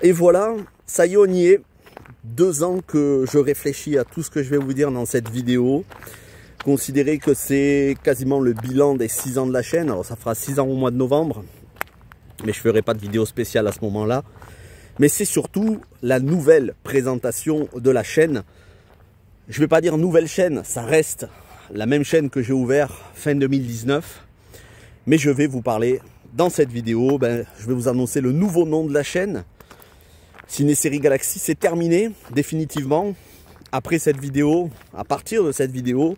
Et voilà, ça y est, on y est. 2 ans que je réfléchis à tout ce que je vais vous dire dans cette vidéo. Considérez que c'est quasiment le bilan des 6 ans de la chaîne. Alors ça fera 6 ans au mois de novembre. Mais je ne ferai pas de vidéo spéciale à ce moment-là. Mais c'est surtout la nouvelle présentation de la chaîne. Je ne vais pas dire nouvelle chaîne, ça reste la même chaîne que j'ai ouvert fin 2019. Mais je vais vous parler dans cette vidéo, je vais vous annoncer le nouveau nom de la chaîne. Ciné Série Galaxy, c'est terminé définitivement. Après cette vidéo, à partir de cette vidéo,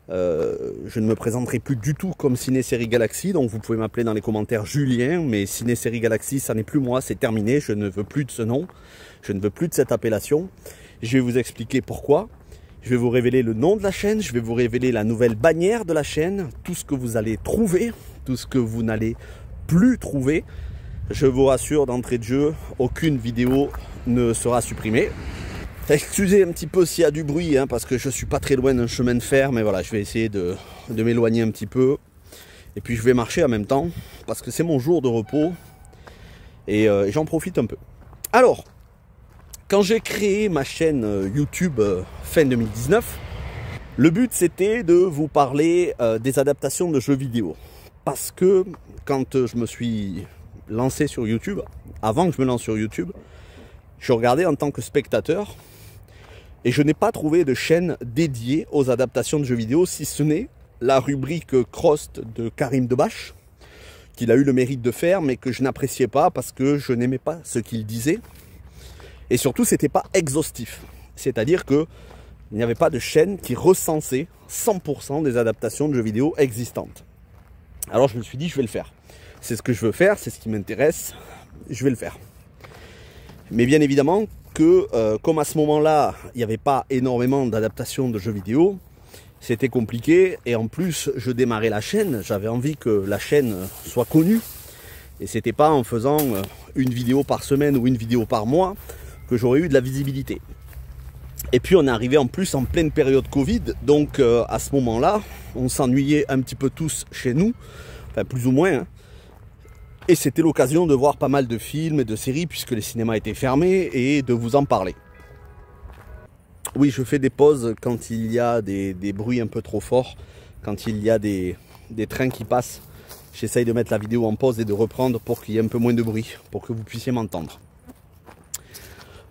je ne me présenterai plus du tout comme Ciné Série Galaxy. Donc vous pouvez m'appeler dans les commentaires Julien, mais Ciné Série Galaxy, ça n'est plus moi, c'est terminé. Je ne veux plus de ce nom, je ne veux plus de cette appellation. Je vais vous expliquer pourquoi. Je vais vous révéler le nom de la chaîne, je vais vous révéler la nouvelle bannière de la chaîne, tout ce que vous allez trouver, tout ce que vous n'allez plus trouver. Je vous rassure d'entrée de jeu, aucune vidéo ne sera supprimée. Excusez un petit peu s'il y a du bruit, parce que je ne suis pas très loin d'un chemin de fer, mais voilà, je vais essayer de m'éloigner un petit peu. Et puis je vais marcher en même temps, parce que c'est mon jour de repos, et j'en profite un peu. Alors, quand j'ai créé ma chaîne YouTube fin 2019, le but c'était de vous parler des adaptations de jeux vidéo. Parce que quand je me suis lancé sur YouTube, avant que je me lance sur YouTube, je regardais en tant que spectateur et je n'ai pas trouvé de chaîne dédiée aux adaptations de jeux vidéo, si ce n'est la rubrique Crost de Karim Debache, qu'il a eu le mérite de faire, mais que je n'appréciais pas parce que je n'aimais pas ce qu'il disait. Et surtout, c'était pas exhaustif. C'est-à-dire qu'il n'y avait pas de chaîne qui recensait 100% des adaptations de jeux vidéo existantes. Alors je me suis dit, je vais le faire. C'est ce que je veux faire, c'est ce qui m'intéresse, je vais le faire. Mais bien évidemment que, comme à ce moment-là, il n'y avait pas énormément d'adaptations de jeux vidéo, c'était compliqué. Et en plus, je démarrais la chaîne, j'avais envie que la chaîne soit connue. Et c'était pas en faisant une vidéo par semaine ou une vidéo par mois que j'aurais eu de la visibilité. Et puis on est arrivé en plus en pleine période Covid, donc à ce moment-là, on s'ennuyait un petit peu tous chez nous, enfin plus ou moins, et c'était l'occasion de voir pas mal de films et de séries puisque les cinémas étaient fermés et de vous en parler. Oui, je fais des pauses quand il y a des bruits un peu trop forts, quand il y a des trains qui passent. J'essaye de mettre la vidéo en pause et de reprendre pour qu'il y ait un peu moins de bruit, pour que vous puissiez m'entendre.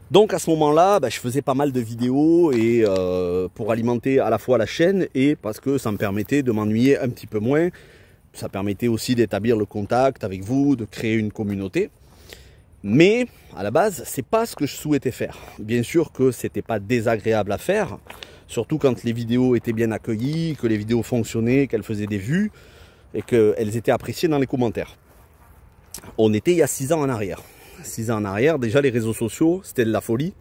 Donc à ce moment-là, je faisais pas mal de vidéos et pour alimenter à la fois la chaîne et parce que ça me permettait de m'ennuyer un petit peu moins. Ça permettait aussi d'établir le contact avec vous, de créer une communauté. Mais à la base, c'est pas ce que je souhaitais faire. Bien sûr que c'était pas désagréable à faire, surtout quand les vidéos étaient bien accueillies, que les vidéos fonctionnaient, qu'elles faisaient des vues et qu'elles étaient appréciées dans les commentaires. On était il y a 6 ans en arrière. 6 ans en arrière, déjà les réseaux sociaux, c'était de la folie,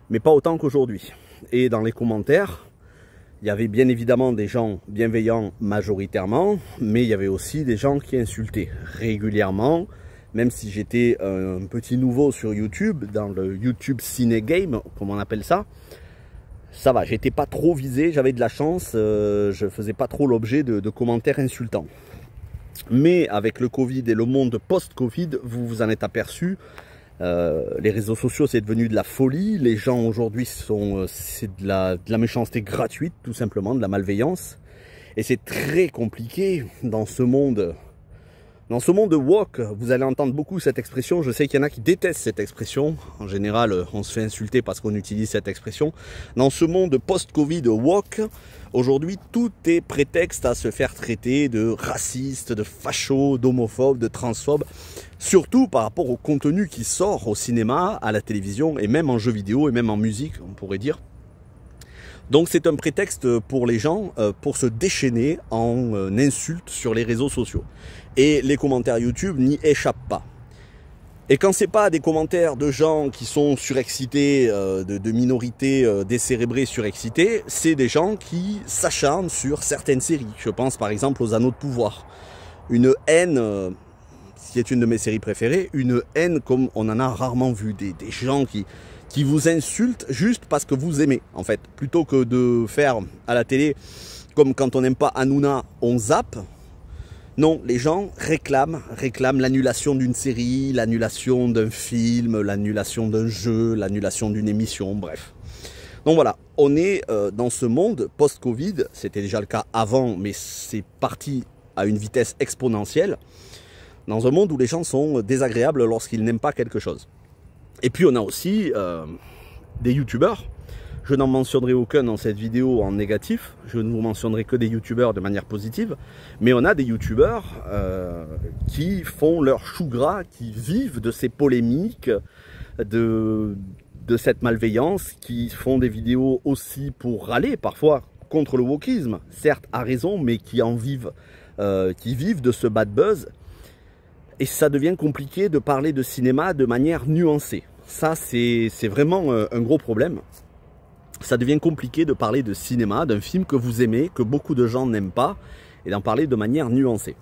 mais pas autant qu'aujourd'hui. Et dans les commentaires, il y avait bien évidemment des gens bienveillants majoritairement, mais il y avait aussi des gens qui insultaient régulièrement, même si j'étais un petit nouveau sur YouTube, dans le YouTube Ciné Game, comme on appelle ça. Ça va, j'étais pas trop visé, j'avais de la chance, je faisais pas trop l'objet de commentaires insultants. Mais avec le Covid et le monde post-Covid, vous vous en êtes aperçu, les réseaux sociaux c'est devenu de la folie, les gens aujourd'hui c'est de la méchanceté gratuite tout simplement, de la malveillance. Et c'est très compliqué dans ce monde woke. Vous allez entendre beaucoup cette expression, je sais qu'il y en a qui détestent cette expression, en général on se fait insulter parce qu'on utilise cette expression. Dans ce monde post-Covid woke, aujourd'hui tout est prétexte à se faire traiter de raciste, de facho, d'homophobe, de transphobe, surtout par rapport au contenu qui sort au cinéma, à la télévision et même en jeux vidéo et même en musique on pourrait dire. Donc c'est un prétexte pour les gens pour se déchaîner en insultes sur les réseaux sociaux. Et les commentaires YouTube n'y échappent pas. Et quand c'est pas des commentaires de gens qui sont surexcités, de minorités décérébrées surexcitées, c'est des gens qui s'acharnent sur certaines séries. Je pense par exemple aux Anneaux de Pouvoir. Une haine, qui est une de mes séries préférées, une haine comme on en a rarement vu. Des gens qui vous insultent juste parce que vous aimez, en fait. Plutôt que de faire à la télé, comme quand on n'aime pas Hanouna, on zappe. Non, les gens réclament l'annulation d'une série, l'annulation d'un film, l'annulation d'un jeu, l'annulation d'une émission, bref. Donc voilà, on est dans ce monde post-Covid, c'était déjà le cas avant, mais c'est parti à une vitesse exponentielle, dans un monde où les gens sont désagréables lorsqu'ils n'aiment pas quelque chose. Et puis on a aussi des youtubeurs. Je n'en mentionnerai aucun dans cette vidéo en négatif, je ne vous mentionnerai que des youtubeurs de manière positive, mais on a des youtubeurs qui font leur chou gras, qui vivent de ces polémiques, de cette malveillance, qui font des vidéos aussi pour râler parfois contre le wokisme, certes à raison, mais qui vivent de ce bad buzz. Et ça devient compliqué de parler de cinéma de manière nuancée. Ça, c'est vraiment un gros problème. Ça devient compliqué de parler de cinéma, d'un film que vous aimez, que beaucoup de gens n'aiment pas, et d'en parler de manière nuancée.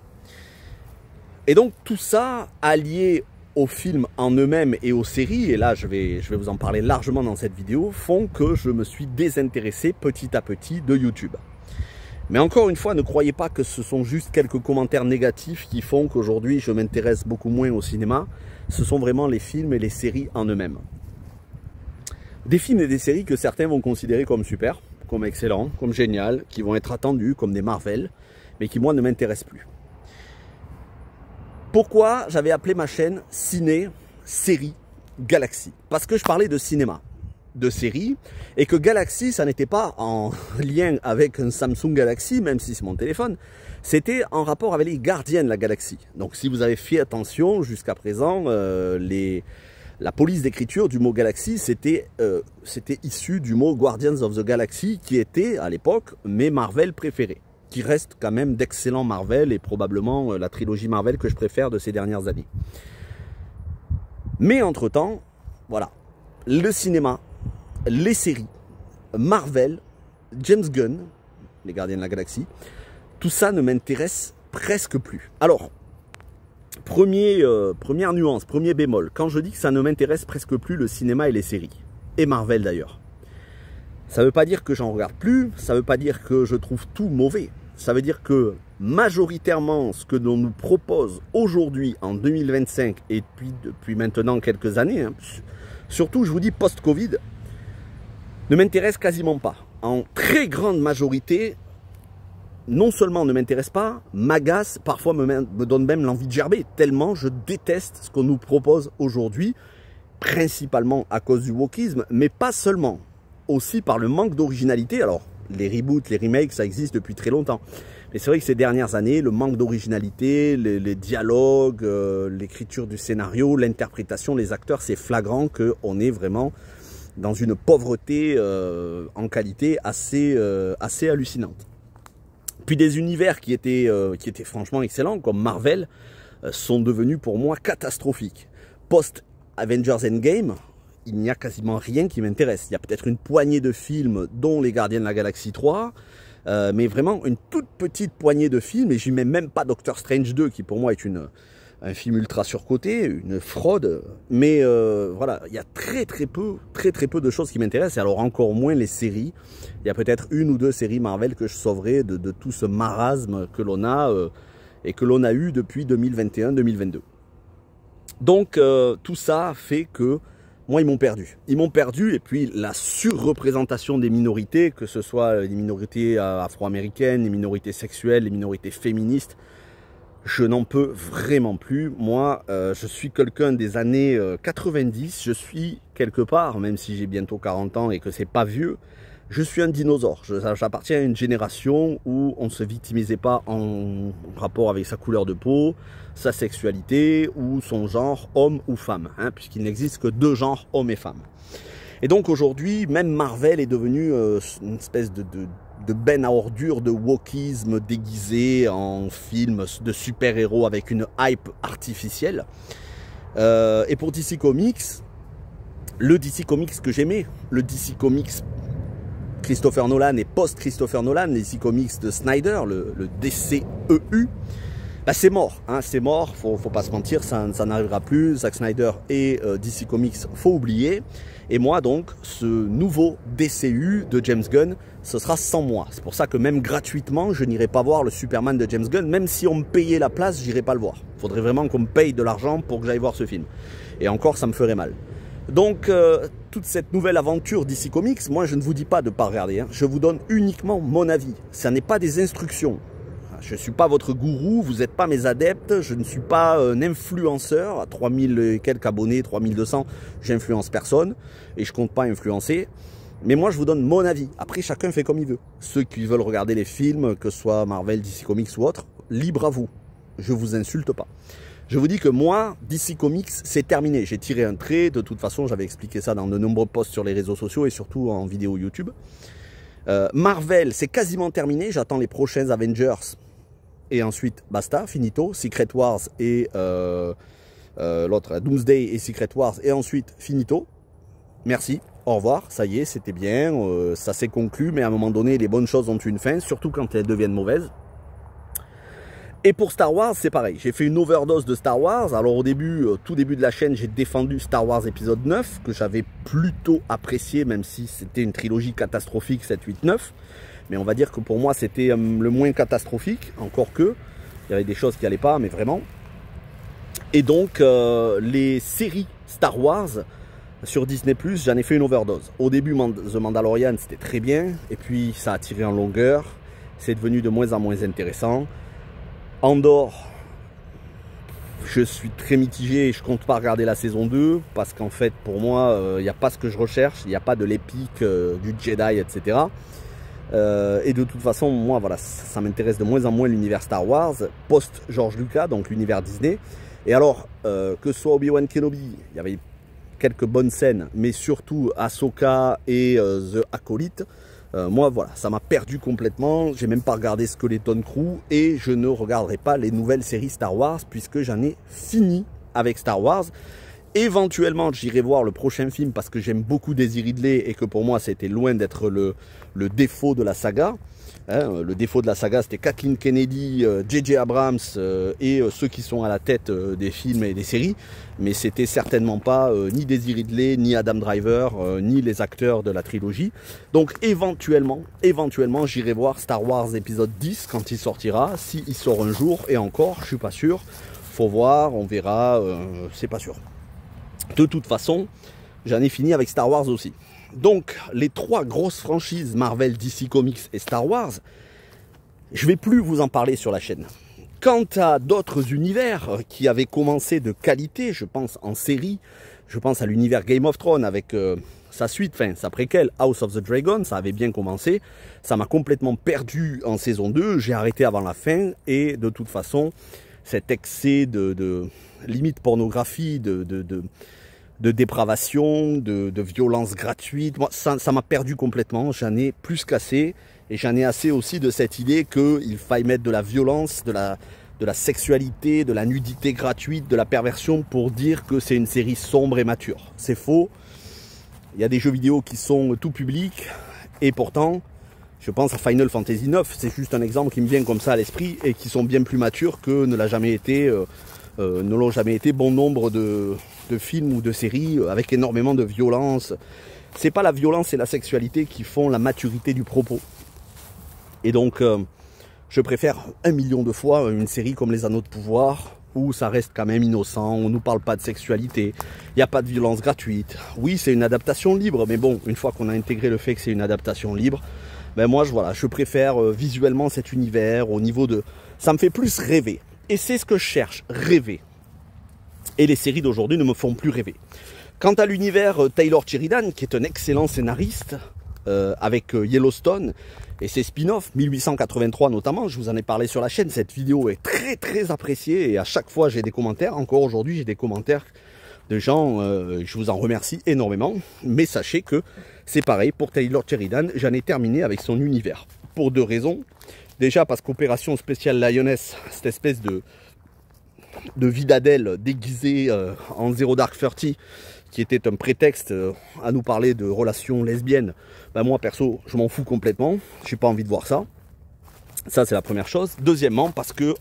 Et donc tout ça, allié aux films en eux-mêmes et aux séries, et là je vais vous en parler largement dans cette vidéo, font que je me suis désintéressé petit à petit de YouTube. Mais encore une fois, ne croyez pas que ce sont juste quelques commentaires négatifs qui font qu'aujourd'hui je m'intéresse beaucoup moins au cinéma. Ce sont vraiment les films et les séries en eux-mêmes. Des films et des séries que certains vont considérer comme super, comme excellents, comme génial, qui vont être attendus comme des Marvel, mais qui moi ne m'intéressent plus. Pourquoi j'avais appelé ma chaîne Ciné, Série, Galaxy? Parce que je parlais de cinéma, de séries, et que Galaxy, ça n'était pas en lien avec un Samsung Galaxy, même si c'est mon téléphone, c'était en rapport avec les gardiens de la galaxie. Donc si vous avez fait attention, jusqu'à présent, la police d'écriture du mot Galaxy, c'était issu du mot Guardians of the Galaxy, qui était, à l'époque, mes Marvel préférés, qui restent quand même d'excellents Marvel, et probablement la trilogie Marvel que je préfère de ces dernières années. Mais entre-temps, voilà, le cinéma, les séries, Marvel, James Gunn, les Gardiens de la Galaxie, tout ça ne m'intéresse presque plus. Alors, première nuance, premier bémol, quand je dis que ça ne m'intéresse presque plus le cinéma et les séries, et Marvel d'ailleurs, ça ne veut pas dire que j'en regarde plus, ça ne veut pas dire que je trouve tout mauvais, ça veut dire que majoritairement ce que l'on nous propose aujourd'hui en 2025 et depuis maintenant quelques années, hein, surtout je vous dis post-Covid, ne m'intéresse quasiment pas. En très grande majorité, non seulement ne m'intéresse pas, m'agace, parfois me donne même l'envie de gerber, tellement je déteste ce qu'on nous propose aujourd'hui, principalement à cause du wokisme, mais pas seulement, aussi par le manque d'originalité. Alors, les reboots, les remakes, ça existe depuis très longtemps. Mais c'est vrai que ces dernières années, le manque d'originalité, les dialogues, l'écriture du scénario, l'interprétation, les acteurs, c'est flagrant qu'on est vraiment dans une pauvreté en qualité assez hallucinante. Puis des univers qui étaient franchement excellents, comme Marvel, sont devenus pour moi catastrophiques. Post-Avengers Endgame, il n'y a quasiment rien qui m'intéresse. Il y a peut-être une poignée de films, dont Les Gardiens de la Galaxie 3, mais vraiment une toute petite poignée de films, et j'y mets même pas Doctor Strange 2, qui pour moi est un film ultra surcoté, une fraude, mais voilà, il y a très très peu de choses qui m'intéressent, et alors encore moins les séries. Il y a peut-être une ou deux séries Marvel que je sauverai de tout ce marasme que l'on a et que l'on a eu depuis 2021-2022. Donc tout ça fait que moi ils m'ont perdu. Ils m'ont perdu, et puis la surreprésentation des minorités, que ce soit les minorités afro-américaines, les minorités sexuelles, les minorités féministes, je n'en peux vraiment plus. Moi, je suis quelqu'un des années 90, je suis quelque part, même si j'ai bientôt 40 ans et que c'est pas vieux, je suis un dinosaure. J'appartiens à une génération où on ne se victimisait pas en rapport avec sa couleur de peau, sa sexualité ou son genre, homme ou femme, hein, puisqu'il n'existe que deux genres, hommes et femmes. Et donc aujourd'hui, même Marvel est devenu une espèce de benne à ordures de wokisme déguisé en film de super-héros avec une hype artificielle. Et pour DC Comics, le DC Comics que j'aimais, le DC Comics Christopher Nolan et post-Christopher Nolan, les DC Comics de Snyder, le DCEU, bah, c'est mort, hein, c'est mort, faut pas se mentir, ça n'arrivera plus. Zack Snyder et DC Comics, faut oublier. Et moi donc, ce nouveau DCU de James Gunn, ce sera sans moi. C'est pour ça que même gratuitement, je n'irai pas voir le Superman de James Gunn. Même si on me payait la place, j'irai pas le voir. Il faudrait vraiment qu'on me paye de l'argent pour que j'aille voir ce film. Et encore, ça me ferait mal. Donc, toute cette nouvelle aventure DC Comics, moi je ne vous dis pas de ne pas regarder. Hein. Je vous donne uniquement mon avis. Ça n'est pas des instructions. Je ne suis pas votre gourou, vous n'êtes pas mes adeptes, je ne suis pas un influenceur. À 3000 et quelques abonnés, 3200, j'influence personne et je ne compte pas influencer. Mais moi, je vous donne mon avis. Après, chacun fait comme il veut. Ceux qui veulent regarder les films, que ce soit Marvel, DC Comics ou autre, libre à vous. Je ne vous insulte pas. Je vous dis que moi, DC Comics, c'est terminé. J'ai tiré un trait. De toute façon, j'avais expliqué ça dans de nombreux posts sur les réseaux sociaux et surtout en vidéo YouTube. Marvel, c'est quasiment terminé. J'attends les prochains Avengers. Et ensuite, basta, finito. Secret Wars et l'autre, Doomsday et Secret Wars. Et ensuite, finito. Merci, au revoir, ça y est, c'était bien. Ça s'est conclu, mais à un moment donné, les bonnes choses ont une fin, surtout quand elles deviennent mauvaises. Et pour Star Wars, c'est pareil. J'ai fait une overdose de Star Wars. Alors au début, tout début de la chaîne, j'ai défendu Star Wars épisode 9, que j'avais plutôt apprécié, même si c'était une trilogie catastrophique 7, 8, 9. Mais on va dire que pour moi, c'était le moins catastrophique, encore que. Il y avait des choses qui n'allaient pas, mais vraiment. Et donc, les séries Star Wars sur Disney+, j'en ai fait une overdose. Au début, The Mandalorian, c'était très bien. Et puis, ça a tiré en longueur. C'est devenu de moins en moins intéressant. Andor, je suis très mitigé et je compte pas regarder la saison 2 parce qu'en fait pour moi il n'y a pas ce que je recherche, il n'y a pas de l'épique du Jedi, etc. Et de toute façon moi voilà, ça m'intéresse de moins en moins l'univers Star Wars post George Lucas, donc l'univers Disney. Et alors que ce soit Obi-Wan Kenobi, il y avait quelques bonnes scènes, mais surtout Ahsoka et The Acolyte. Moi voilà, ça m'a perdu complètement, j'ai même pas regardé Skeleton Crew et je ne regarderai pas les nouvelles séries Star Wars puisque j'en ai fini avec Star Wars. Éventuellement j'irai voir le prochain film parce que j'aime beaucoup Daisy Ridley et que pour moi c'était loin d'être le défaut de la saga. Hein, le défaut de la saga c'était Kathleen Kennedy, J.J. Abrams et ceux qui sont à la tête des films et des séries. Mais c'était certainement pas ni Daisy Ridley, ni Adam Driver, ni les acteurs de la trilogie. Donc éventuellement j'irai voir Star Wars épisode 10 quand il sortira, s'il sort un jour, et encore, je suis pas sûr. Faut voir, on verra, c'est pas sûr. De toute façon, j'en ai fini avec Star Wars aussi. Donc les trois grosses franchises Marvel, DC Comics et Star Wars, je vais plus vous en parler sur la chaîne. Quant à d'autres univers qui avaient commencé de qualité, je pense en série, je pense à l'univers Game of Thrones avec sa suite, enfin sa préquelle, House of the Dragon, ça avait bien commencé. Ça m'a complètement perdu en saison 2, j'ai arrêté avant la fin et de toute façon, cet excès de limite pornographie, de dépravation, de violence gratuite, moi, ça m'a perdu complètement, j'en ai plus qu'assez. Et j'en ai assez aussi de cette idée qu'il faille mettre de la violence, de la sexualité, de la nudité gratuite, de la perversion pour dire que c'est une série sombre et mature. C'est faux. Il y a des jeux vidéo qui sont tout public et pourtant, je pense à Final Fantasy IX, c'est juste un exemple qui me vient comme ça à l'esprit et qui sont bien plus matures que ne l'ont jamais été bon nombre de films ou de séries avec énormément de violence. C'est pas la violence et la sexualité qui font la maturité du propos. Et donc, je préfère 1 million de fois une série comme Les Anneaux de Pouvoir, où ça reste quand même innocent, on ne nous parle pas de sexualité, il n'y a pas de violence gratuite. Oui, c'est une adaptation libre, mais bon, une fois qu'on a intégré le fait que c'est une adaptation libre, ben moi, je préfère visuellement cet univers au niveau de... Ça me fait plus rêver. Et c'est ce que je cherche, rêver. Et les séries d'aujourd'hui ne me font plus rêver. Quant à l'univers Taylor Sheridan, qui est un excellent scénariste, avec Yellowstone et ses spin-offs, 1883 notamment, je vous en ai parlé sur la chaîne, cette vidéo est très très appréciée et à chaque fois j'ai des commentaires, encore aujourd'hui j'ai des commentaires de gens, je vous en remercie énormément, mais sachez que c'est pareil pour Taylor Sheridan, j'en ai terminé avec son univers, pour deux raisons. Déjà parce qu'Opération Spéciale Lioness, cette espèce de vie d'Adèle déguisée en Zero Dark 30, qui était un prétexte à nous parler de relations lesbiennes, ben moi perso je m'en fous complètement, j'ai pas envie de voir ça. Ça c'est la première chose. Deuxièmement parce que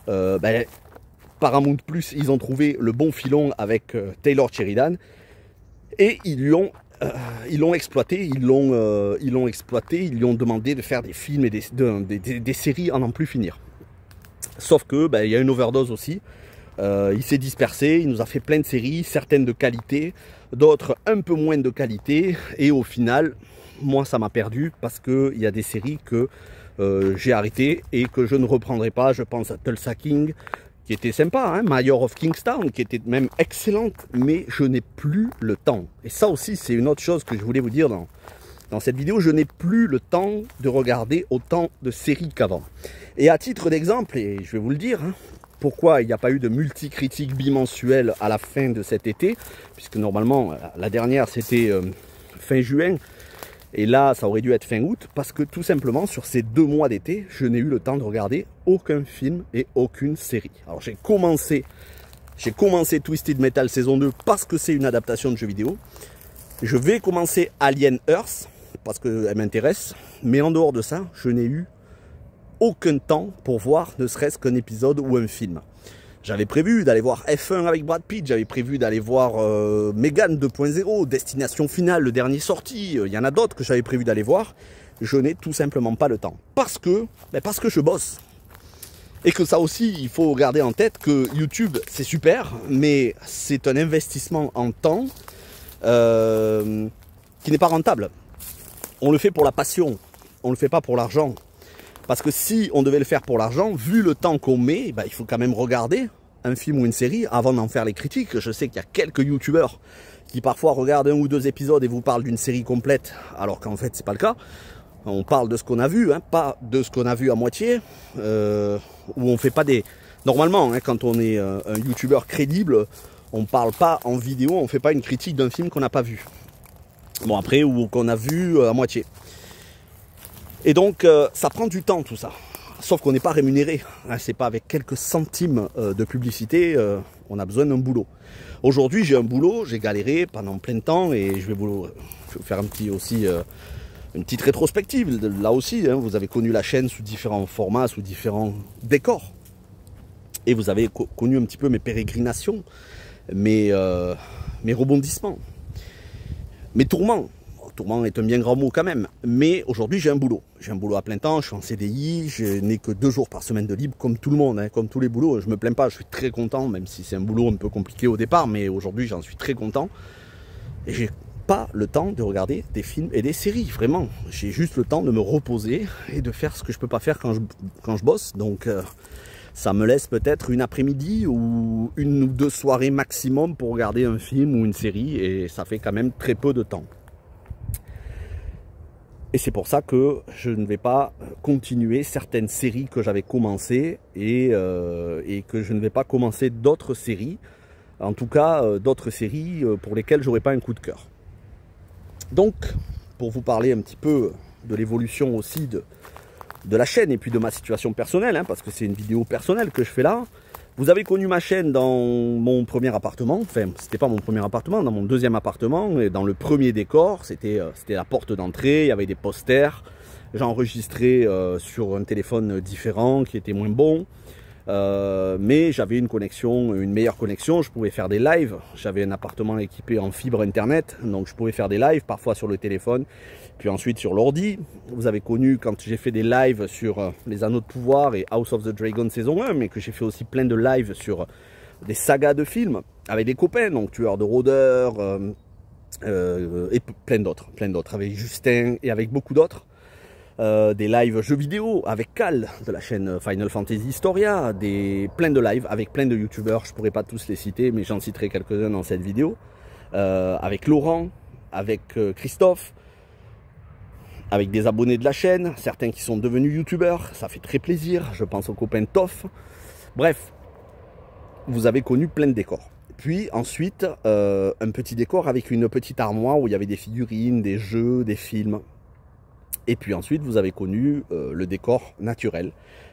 Paramount Plus, ils ont trouvé le bon filon avec Taylor Sheridan et ils l'ont exploité, ils lui ont demandé de faire des films et des séries à n'en plus finir. Sauf que il y a une overdose aussi. Il s'est dispersé, il nous a fait plein de séries, certaines de qualité, d'autres un peu moins de qualité, et au final, moi ça m'a perdu parce qu'il y a des séries que j'ai arrêtées et que je ne reprendrai pas. Je pense à Tulsa King, qui était sympa, hein, Mayor of Kingstown, qui était même excellente, mais je n'ai plus le temps. Et ça aussi, c'est une autre chose que je voulais vous dire dans cette vidéo, je n'ai plus le temps de regarder autant de séries qu'avant. Et à titre d'exemple, et je vais vous le dire, hein, pourquoi il n'y a pas eu de multi-critique bimensuelle à la fin de cet été, puisque normalement, la dernière, c'était fin juin, et là, ça aurait dû être fin août, parce que tout simplement, sur ces 2 mois d'été, je n'ai eu le temps de regarder aucun film et aucune série. Alors, j'ai commencé Twisted Metal saison 2 parce que c'est une adaptation de jeu vidéo. Je vais commencer Alien Earth, parce qu'elle m'intéresse, mais en dehors de ça, je n'ai eu aucun temps pour voir ne serait-ce qu'un épisode ou un film. J'avais prévu d'aller voir F1 avec Brad Pitt, j'avais prévu d'aller voir Megan 2.0, Destination Finale, le dernier sorti, il y en a d'autres que j'avais prévu d'aller voir. Je n'ai tout simplement pas le temps. Parce que je bosse. Et que ça aussi, il faut garder en tête que YouTube, c'est super, mais c'est un investissement en temps qui n'est pas rentable. On le fait pour la passion, on ne le fait pas pour l'argent. Parce que si on devait le faire pour l'argent, vu le temps qu'on met, il faut quand même regarder un film ou une série avant d'en faire les critiques. Je sais qu'il y a quelques youtubeurs qui parfois regardent 1 ou 2 épisodes et vous parlent d'une série complète, alors qu'en fait c'est pas le cas. On parle de ce qu'on a vu, hein, pas de ce qu'on a vu à moitié, où on fait pas des... Normalement, hein, quand on est un youtubeur crédible, on parle pas en vidéo, on fait pas une critique d'un film qu'on n'a pas vu. Bon après, ou qu'on a vu à moitié. Et donc, ça prend du temps tout ça. Sauf qu'on n'est pas rémunéré. Hein, c'est pas avec quelques centimes de publicité, on a besoin d'un boulot. Aujourd'hui, j'ai un boulot, j'ai galéré pendant plein de temps et je vais vous faire un petit aussi, une petite rétrospective. Là aussi, hein, vous avez connu la chaîne sous différents formats, sous différents décors. Et vous avez connu un petit peu mes pérégrinations, mes rebondissements, mes tourments. Tourment est un bien grand mot quand même, mais aujourd'hui j'ai un boulot. J'ai un boulot à plein temps, je suis en CDI, je n'ai que 2 jours par semaine de libre, comme tout le monde, hein, comme tous les boulots. Je me plains pas, je suis très content, même si c'est un boulot un peu compliqué au départ, mais aujourd'hui j'en suis très content. Et j'ai pas le temps de regarder des films et des séries, vraiment. J'ai juste le temps de me reposer et de faire ce que je peux pas faire quand je bosse. Donc ça me laisse peut-être une après-midi ou 1 ou 2 soirées maximum pour regarder un film ou une série, et ça fait quand même très peu de temps. Et c'est pour ça que je ne vais pas continuer certaines séries que j'avais commencées et que je ne vais pas commencer d'autres séries. En tout cas, d'autres séries pour lesquelles j'aurais pas un coup de cœur. Donc, pour vous parler un petit peu de l'évolution aussi de la chaîne et puis de ma situation personnelle, hein, parce que c'est une vidéo personnelle que je fais là. Vous avez connu ma chaîne dans mon premier appartement, enfin c'était pas mon premier appartement, dans mon 2e appartement, et dans le premier décor, c'était la porte d'entrée, il y avait des posters, j'enregistrais sur un téléphone différent qui était moins bon, mais j'avais une meilleure connexion, je pouvais faire des lives, j'avais un appartement équipé en fibre internet, donc je pouvais faire des lives, parfois sur le téléphone, puis ensuite sur l'ordi. Vous avez connu quand j'ai fait des lives sur les Anneaux de Pouvoir et House of the Dragon saison 1, mais que j'ai fait aussi plein de lives sur des sagas de films avec des copains, donc Tueur de rôdeurs et plein d'autres, avec Justin et avec beaucoup d'autres. Des lives jeux vidéo avec Cal de la chaîne Final Fantasy Historia, plein de lives avec plein de youtubeurs, je pourrais pas tous les citer, mais j'en citerai quelques-uns dans cette vidéo, avec Laurent, avec Christophe, avec des abonnés de la chaîne, certains qui sont devenus youtubeurs, ça fait très plaisir, je pense au copain Toff. Bref, vous avez connu plein de décors. Puis ensuite, un petit décor avec une petite armoire où il y avait des figurines, des jeux, des films. Et puis ensuite, vous avez connu le décor naturel.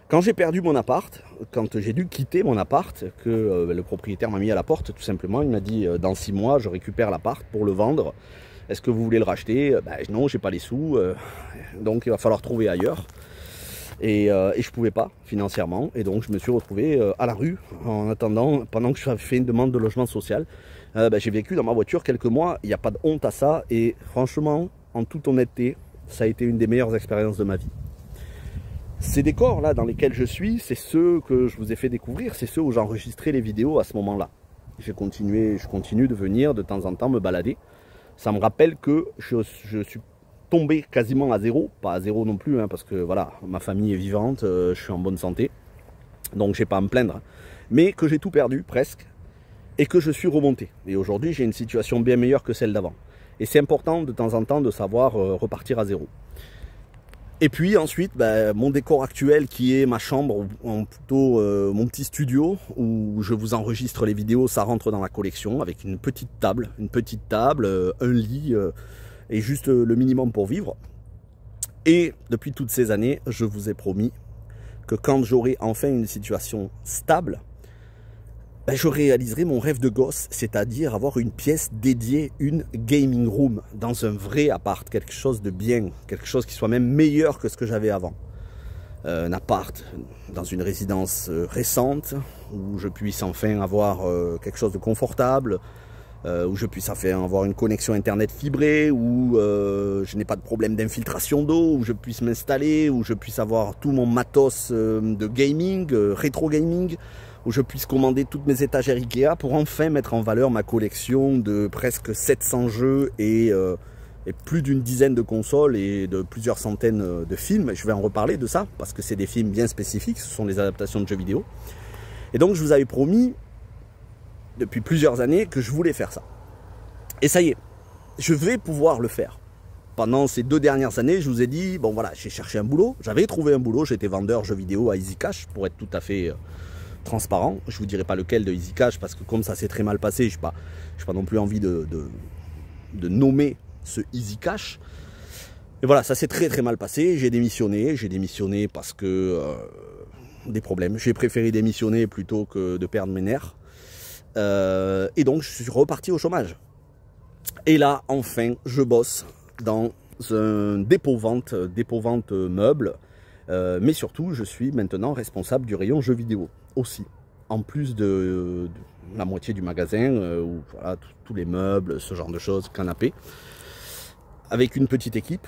Quand j'ai perdu mon appart, quand j'ai dû quitter mon appart, que le propriétaire m'a mis à la porte, tout simplement, il m'a dit dans 6 mois, je récupère l'appart pour le vendre. Est-ce que vous voulez le racheter? Non, j'ai pas les sous, donc il va falloir trouver ailleurs. Et je pouvais pas financièrement, et donc je me suis retrouvé à la rue en attendant, pendant que je fait une demande de logement social. J'ai vécu dans ma voiture quelques mois, il n'y a pas de honte à ça, et franchement, en toute honnêteté, ça a été une des meilleures expériences de ma vie. Ces décors là dans lesquels je suis, c'est ceux que je vous ai fait découvrir, c'est ceux où j'enregistrais les vidéos à ce moment-là. Je continue de venir de temps en temps me balader. Ça me rappelle que je suis tombé quasiment à zéro, pas à zéro non plus, hein, parce que voilà, ma famille est vivante, je suis en bonne santé, donc j'ai pas à me plaindre, mais que j'ai tout perdu presque, et que je suis remonté. Et aujourd'hui, j'ai une situation bien meilleure que celle d'avant. Et c'est important de temps en temps de savoir repartir à zéro. Et puis ensuite, mon décor actuel qui est ma chambre, ou plutôt mon petit studio où je vous enregistre les vidéos, ça rentre dans la collection avec une petite table, un lit et juste le minimum pour vivre. Et depuis toutes ces années, je vous ai promis que quand j'aurai enfin une situation stable, je réaliserai mon rêve de gosse, c'est-à-dire avoir une pièce dédiée, une gaming room, dans un vrai appart, quelque chose de bien, quelque chose qui soit même meilleur que ce que j'avais avant. Un appart dans une résidence récente, où je puisse enfin avoir quelque chose de confortable, où je puisse enfin avoir une connexion internet fibrée, où je n'ai pas de problème d'infiltration d'eau, où je puisse m'installer, où je puisse avoir tout mon matos de gaming, rétro gaming, où je puisse commander toutes mes étagères Ikea pour enfin mettre en valeur ma collection de presque 700 jeux et plus d'une dizaine de consoles et de plusieurs centaines de films. Je vais en reparler de ça parce que c'est des films bien spécifiques, ce sont des adaptations de jeux vidéo. Et donc je vous avais promis depuis plusieurs années que je voulais faire ça. Et ça y est, je vais pouvoir le faire. Pendant ces 2 dernières années, je vous ai dit, bon voilà, j'ai cherché un boulot, j'avais trouvé un boulot, j'étais vendeur jeux vidéo à EasyCash pour être tout à fait transparent. Je vous dirai pas lequel de EasyCash parce que comme ça s'est très mal passé, je n'ai pas non plus envie de nommer ce EasyCash. Et voilà, ça s'est très mal passé. J'ai démissionné parce que des problèmes. J'ai préféré démissionner plutôt que de perdre mes nerfs. Et donc je suis reparti au chômage. Et là, enfin, je bosse dans un dépôt-vente meubles. Mais surtout, je suis maintenant responsable du rayon jeux vidéo aussi. En plus de la moitié du magasin, où voilà, tous les meubles, ce genre de choses, canapés. Avec une petite équipe,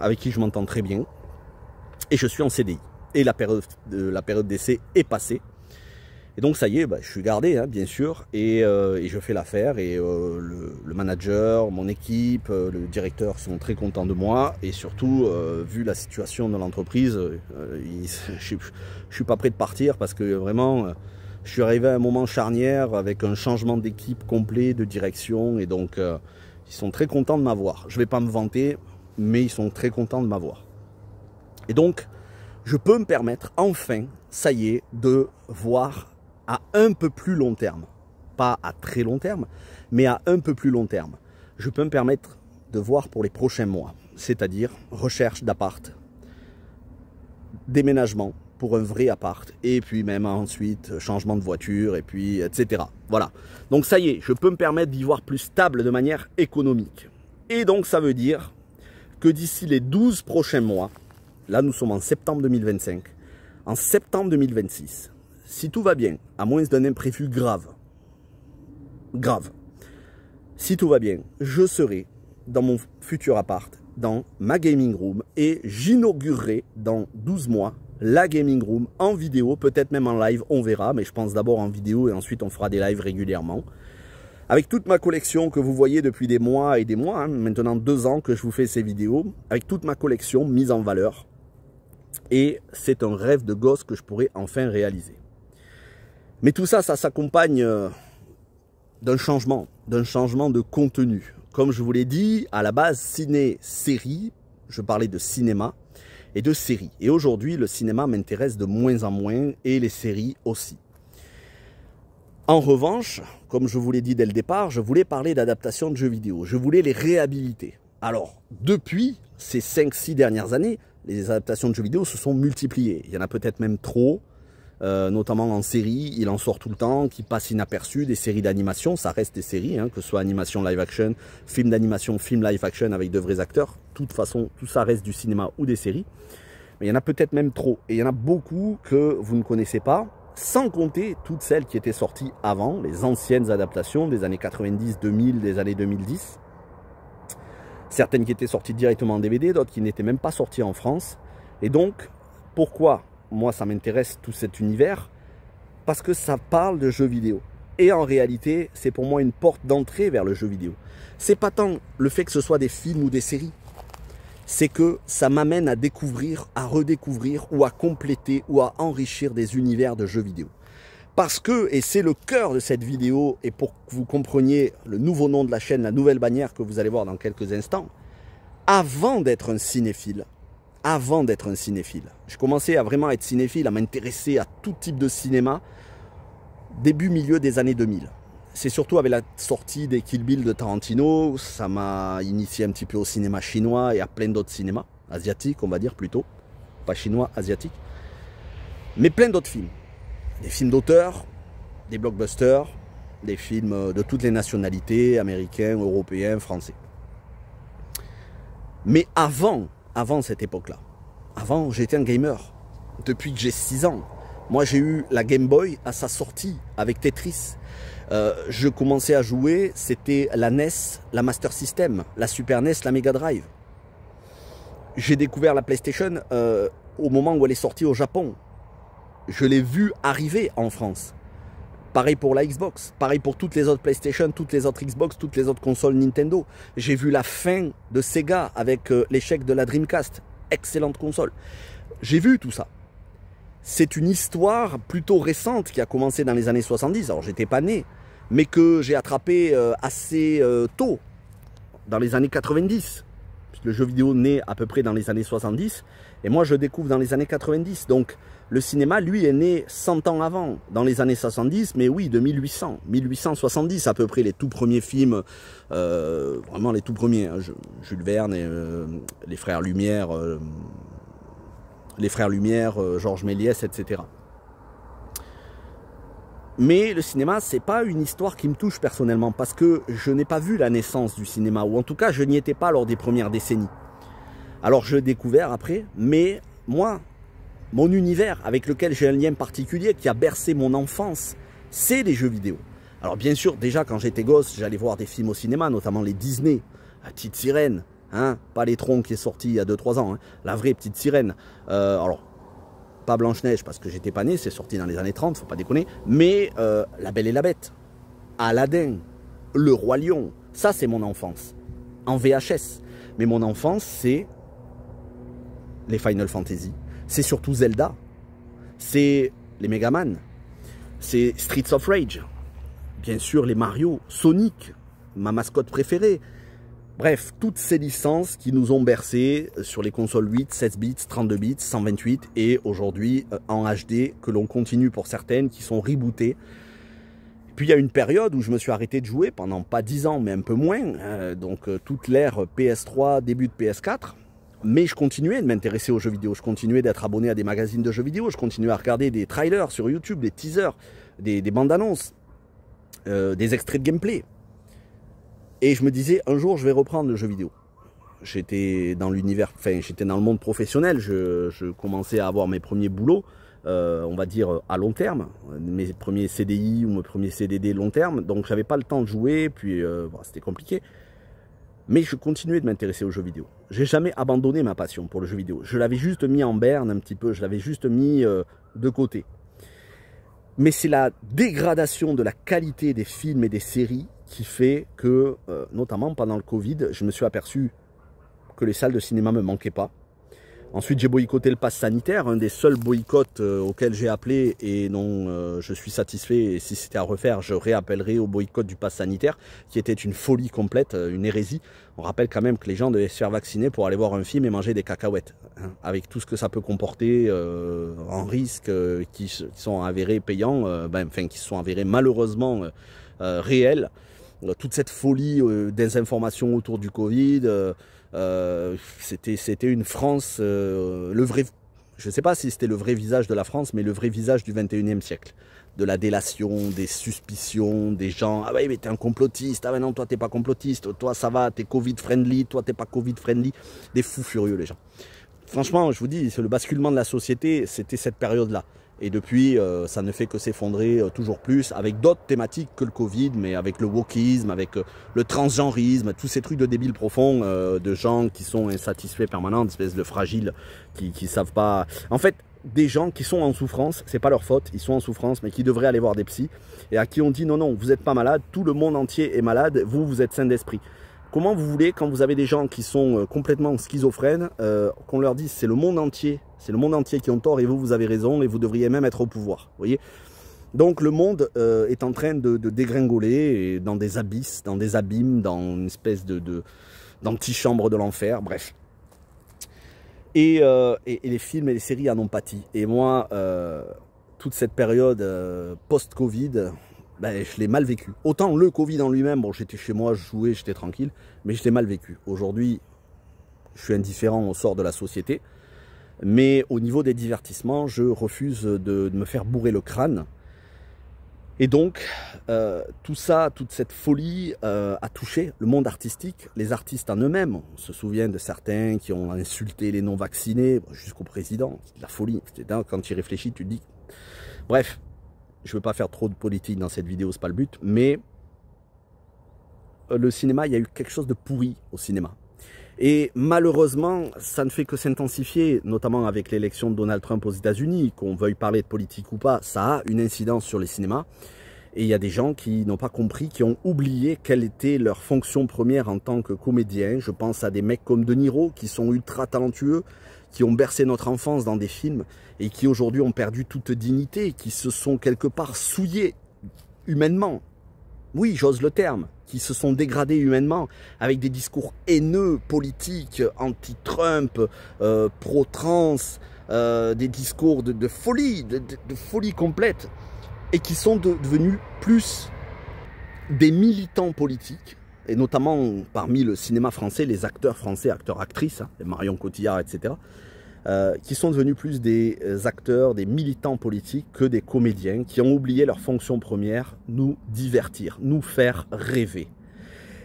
avec qui je m'entends très bien. Et je suis en CDI. Et la période d'essai est passée. Et donc ça y est, je suis gardé, hein, bien sûr, et je fais l'affaire, et le manager, mon équipe, le directeur sont très contents de moi, et surtout, vu la situation de l'entreprise, je suis pas prêt de partir, parce que vraiment, je suis arrivé à un moment charnière, avec un changement d'équipe complet, de direction, et donc, ils sont très contents de m'avoir. Je vais pas me vanter, mais ils sont très contents de m'avoir. Et donc, je peux me permettre, enfin, ça y est, de voir à un peu plus long terme, pas à très long terme, mais à un peu plus long terme. Je peux me permettre de voir pour les prochains mois, c'est-à-dire recherche d'appart, déménagement pour un vrai appart, et puis même ensuite changement de voiture, et puis etc. Voilà, donc ça y est, je peux me permettre d'y voir plus stable de manière économique. Et donc ça veut dire que d'ici les 12 prochains mois, là nous sommes en septembre 2025, en septembre 2026, si tout va bien, à moins d'un imprévu grave, si tout va bien, je serai dans mon futur appart, dans ma gaming room, et j'inaugurerai dans 12 mois la gaming room en vidéo, peut-être même en live, on verra, mais je pense d'abord en vidéo et ensuite on fera des lives régulièrement. Avec toute ma collection que vous voyez depuis des mois et des mois, hein, maintenant 2 ans que je vous fais ces vidéos, avec toute ma collection mise en valeur. Et c'est un rêve de gosse que je pourrais enfin réaliser. Mais tout ça, ça s'accompagne d'un changement de contenu. Comme je vous l'ai dit, à la base, ciné-série, je parlais de cinéma et de séries. Et aujourd'hui, le cinéma m'intéresse de moins en moins et les séries aussi. En revanche, comme je vous l'ai dit dès le départ, je voulais parler d'adaptation de jeux vidéo. Je voulais les réhabiliter. Alors, depuis ces 5-6 dernières années, les adaptations de jeux vidéo se sont multipliées. Il y en a peut-être même trop. Notamment en série, il en sort tout le temps, qui passent inaperçus, des séries d'animation, ça reste des séries, hein, que ce soit animation live action, film d'animation, film live action avec de vrais acteurs, de toute façon, tout ça reste du cinéma ou des séries. Mais il y en a peut-être même trop. Et il y en a beaucoup que vous ne connaissez pas, sans compter toutes celles qui étaient sorties avant, les anciennes adaptations des années 90, 2000, des années 2010. Certaines qui étaient sorties directement en DVD, d'autres qui n'étaient même pas sorties en France. Et donc, pourquoi moi ça m'intéresse tout cet univers? Parce que ça parle de jeux vidéo. Et en réalité, c'est pour moi une porte d'entrée vers le jeu vidéo. C'est pas tant le fait que ce soit des films ou des séries. C'est que ça m'amène à découvrir, à redécouvrir ou à compléter ou à enrichir des univers de jeux vidéo. Parce que, et c'est le cœur de cette vidéo, et pour que vous compreniez le nouveau nom de la chaîne, la nouvelle bannière que vous allez voir dans quelques instants, avant d'être un cinéphile, je commençais à vraiment être cinéphile, à m'intéresser à tout type de cinéma, milieu des années 2000. C'est surtout avec la sortie des Kill Bill de Tarantino, ça m'a initié un petit peu au cinéma chinois et à plein d'autres cinémas, asiatiques on va dire plutôt, pas chinois, asiatiques, mais plein d'autres films. Des films d'auteur, des blockbusters, des films de toutes les nationalités, américains, européens, français. Mais avant cette époque-là, avant j'étais un gamer, depuis que j'ai 6 ans. Moi j'ai eu la Game Boy à sa sortie avec Tetris. Je commençais à jouer, c'était la NES, la Master System, la Super NES, la Mega Drive. J'ai découvert la PlayStation au moment où elle est sortie au Japon. Je l'ai vu arriver en France. Pareil pour la Xbox, pareil pour toutes les autres PlayStation, toutes les autres Xbox, toutes les autres consoles Nintendo. J'ai vu la fin de Sega avec l'échec de la Dreamcast. Excellente console. J'ai vu tout ça. C'est une histoire plutôt récente qui a commencé dans les années 70. Alors j'étais pas né, mais que j'ai attrapé assez tôt, dans les années 90. Le jeu vidéo naît à peu près dans les années 70, et moi je découvre dans les années 90. Donc le cinéma, lui, est né 100 ans avant, dans les années 70, mais oui, de 1870 à peu près, les tout premiers films, vraiment les tout premiers, hein, Jules Verne, et, les frères Lumière, Georges Méliès, etc. Mais le cinéma, c'est pas une histoire qui me touche personnellement, parce que je n'ai pas vu la naissance du cinéma, ou en tout cas, je n'y étais pas lors des premières décennies. Alors, je l'ai découvert après, mais moi, mon univers avec lequel j'ai un lien particulier, qui a bercé mon enfance, c'est les jeux vidéo. Alors, bien sûr, déjà, quand j'étais gosse, j'allais voir des films au cinéma, notamment les Disney, La Petite Sirène, hein, pas les Tron qui est sorti il y a 2-3 ans, hein, la vraie Petite Sirène. Alors, pas Blanche-Neige parce que j'étais pas né, c'est sorti dans les années 30, faut pas déconner, mais La Belle et la Bête, Aladdin, Le Roi Lion, ça c'est mon enfance, en VHS. Mais mon enfance c'est les Final Fantasy, c'est surtout Zelda, c'est les Mega Man, c'est Streets of Rage, bien sûr les Mario, Sonic, ma mascotte préférée. Bref, toutes ces licences qui nous ont bercés sur les consoles 8, 16 bits, 32 bits, 128 et aujourd'hui en HD que l'on continue pour certaines qui sont rebootées. Puis il y a une période où je me suis arrêté de jouer pendant pas 10 ans mais un peu moins, donc toute l'ère PS3, début de PS4. Mais je continuais de m'intéresser aux jeux vidéo, je continuais d'être abonné à des magazines de jeux vidéo, je continuais à regarder des trailers sur YouTube, des teasers, des bandes annonces, des extraits de gameplay. Et je me disais, un jour, je vais reprendre le jeu vidéo. J'étais dans l'univers, enfin, j'étais dans le monde professionnel. Je commençais à avoir mes premiers boulots, on va dire à long terme, mes premiers CDI ou mes premiers CDD long terme. Donc, j'avais pas le temps de jouer, puis bon, c'était compliqué. Mais je continuais de m'intéresser aux jeux vidéo. J'ai jamais abandonné ma passion pour le jeu vidéo. Je l'avais juste mis en berne un petit peu, je l'avais juste mis de côté. Mais c'est la dégradation de la qualité des films et des séries qui fait que, notamment pendant le Covid, je me suis aperçu que les salles de cinéma ne me manquaient pas. Ensuite, j'ai boycotté le pass sanitaire, un des seuls boycotts auxquels j'ai appelé et dont je suis satisfait. Et si c'était à refaire, je réappellerai au boycott du pass sanitaire, qui était une folie complète, une hérésie. On rappelle quand même que les gens devaient se faire vacciner pour aller voir un film et manger des cacahuètes, hein, avec tout ce que ça peut comporter en risque, qui sont avérés payants, qui sont avérés malheureusement réels. Toute cette folie désinformation autour du Covid, c'était une France, le vrai, je ne sais pas si c'était le vrai visage de la France, mais le vrai visage du 21e siècle. De la délation, des suspicions, des gens, ah ouais mais t'es un complotiste, ah ouais non toi t'es pas complotiste, toi ça va, t'es Covid friendly, toi t'es pas Covid friendly, des fous furieux les gens. franchement, je vous dis, c'est le basculement de la société, c'était cette période-là. Et depuis, ça ne fait que s'effondrer toujours plus, avec d'autres thématiques que le Covid, mais avec le wokisme, avec le transgenrisme, tous ces trucs de débiles profonds, de gens qui sont insatisfaits permanents, d'espèces de fragiles, qui savent pas... En fait, des gens qui sont en souffrance, c'est pas leur faute, ils sont en souffrance, mais qui devraient aller voir des psys, et à qui on dit non, non, vous n'êtes pas malade, tout le monde entier est malade, vous êtes sain d'esprit. Comment vous voulez, quand vous avez des gens qui sont complètement schizophrènes, qu'on leur dise c'est le monde entier qui ont tort et vous avez raison et vous devriez même être au pouvoir, vous voyez? Donc le monde est en train de dégringoler et dans des abysses, dans des abîmes, dans une espèce d'antichambre de l'enfer, bref. Et les films et les séries en ont pâti. Et moi, toute cette période post-Covid, ben, je l'ai mal vécu. Autant le Covid en lui-même, bon, j'étais chez moi, je jouais, j'étais tranquille, mais je l'ai mal vécu. Aujourd'hui, je suis indifférent au sort de la société, mais au niveau des divertissements, je refuse de me faire bourrer le crâne. Et donc, tout ça, toute cette folie a touché le monde artistique, les artistes en eux-mêmes. On se souvient de certains qui ont insulté les non-vaccinés, jusqu'au président, c'est de la folie. Quand tu y réfléchis, tu te dis... Bref. Je ne veux pas faire trop de politique dans cette vidéo, c'est pas le but, mais le cinéma, il y a eu quelque chose de pourri au cinéma. Et malheureusement, ça ne fait que s'intensifier, notamment avec l'élection de Donald Trump aux États-Unis, qu'on veuille parler de politique ou pas, ça a une incidence sur les cinémas. Et il y a des gens qui n'ont pas compris, qui ont oublié quelle était leur fonction première en tant que comédien. Je pense à des mecs comme De Niro, qui sont ultra talentueux, qui ont bercé notre enfance dans des films et qui aujourd'hui ont perdu toute dignité, qui se sont quelque part souillés humainement. Oui, j'ose le terme, qui se sont dégradés humainement avec des discours haineux, politiques, anti-Trump, pro-trans, des discours de folie, de folie complète, et qui sont devenus plus des militants politiques, et notamment parmi le cinéma français, les acteurs français, acteurs-actrices, hein, Marion Cotillard, etc., qui sont devenus plus des acteurs, des militants politiques que des comédiens, qui ont oublié leur fonction première, nous divertir, nous faire rêver.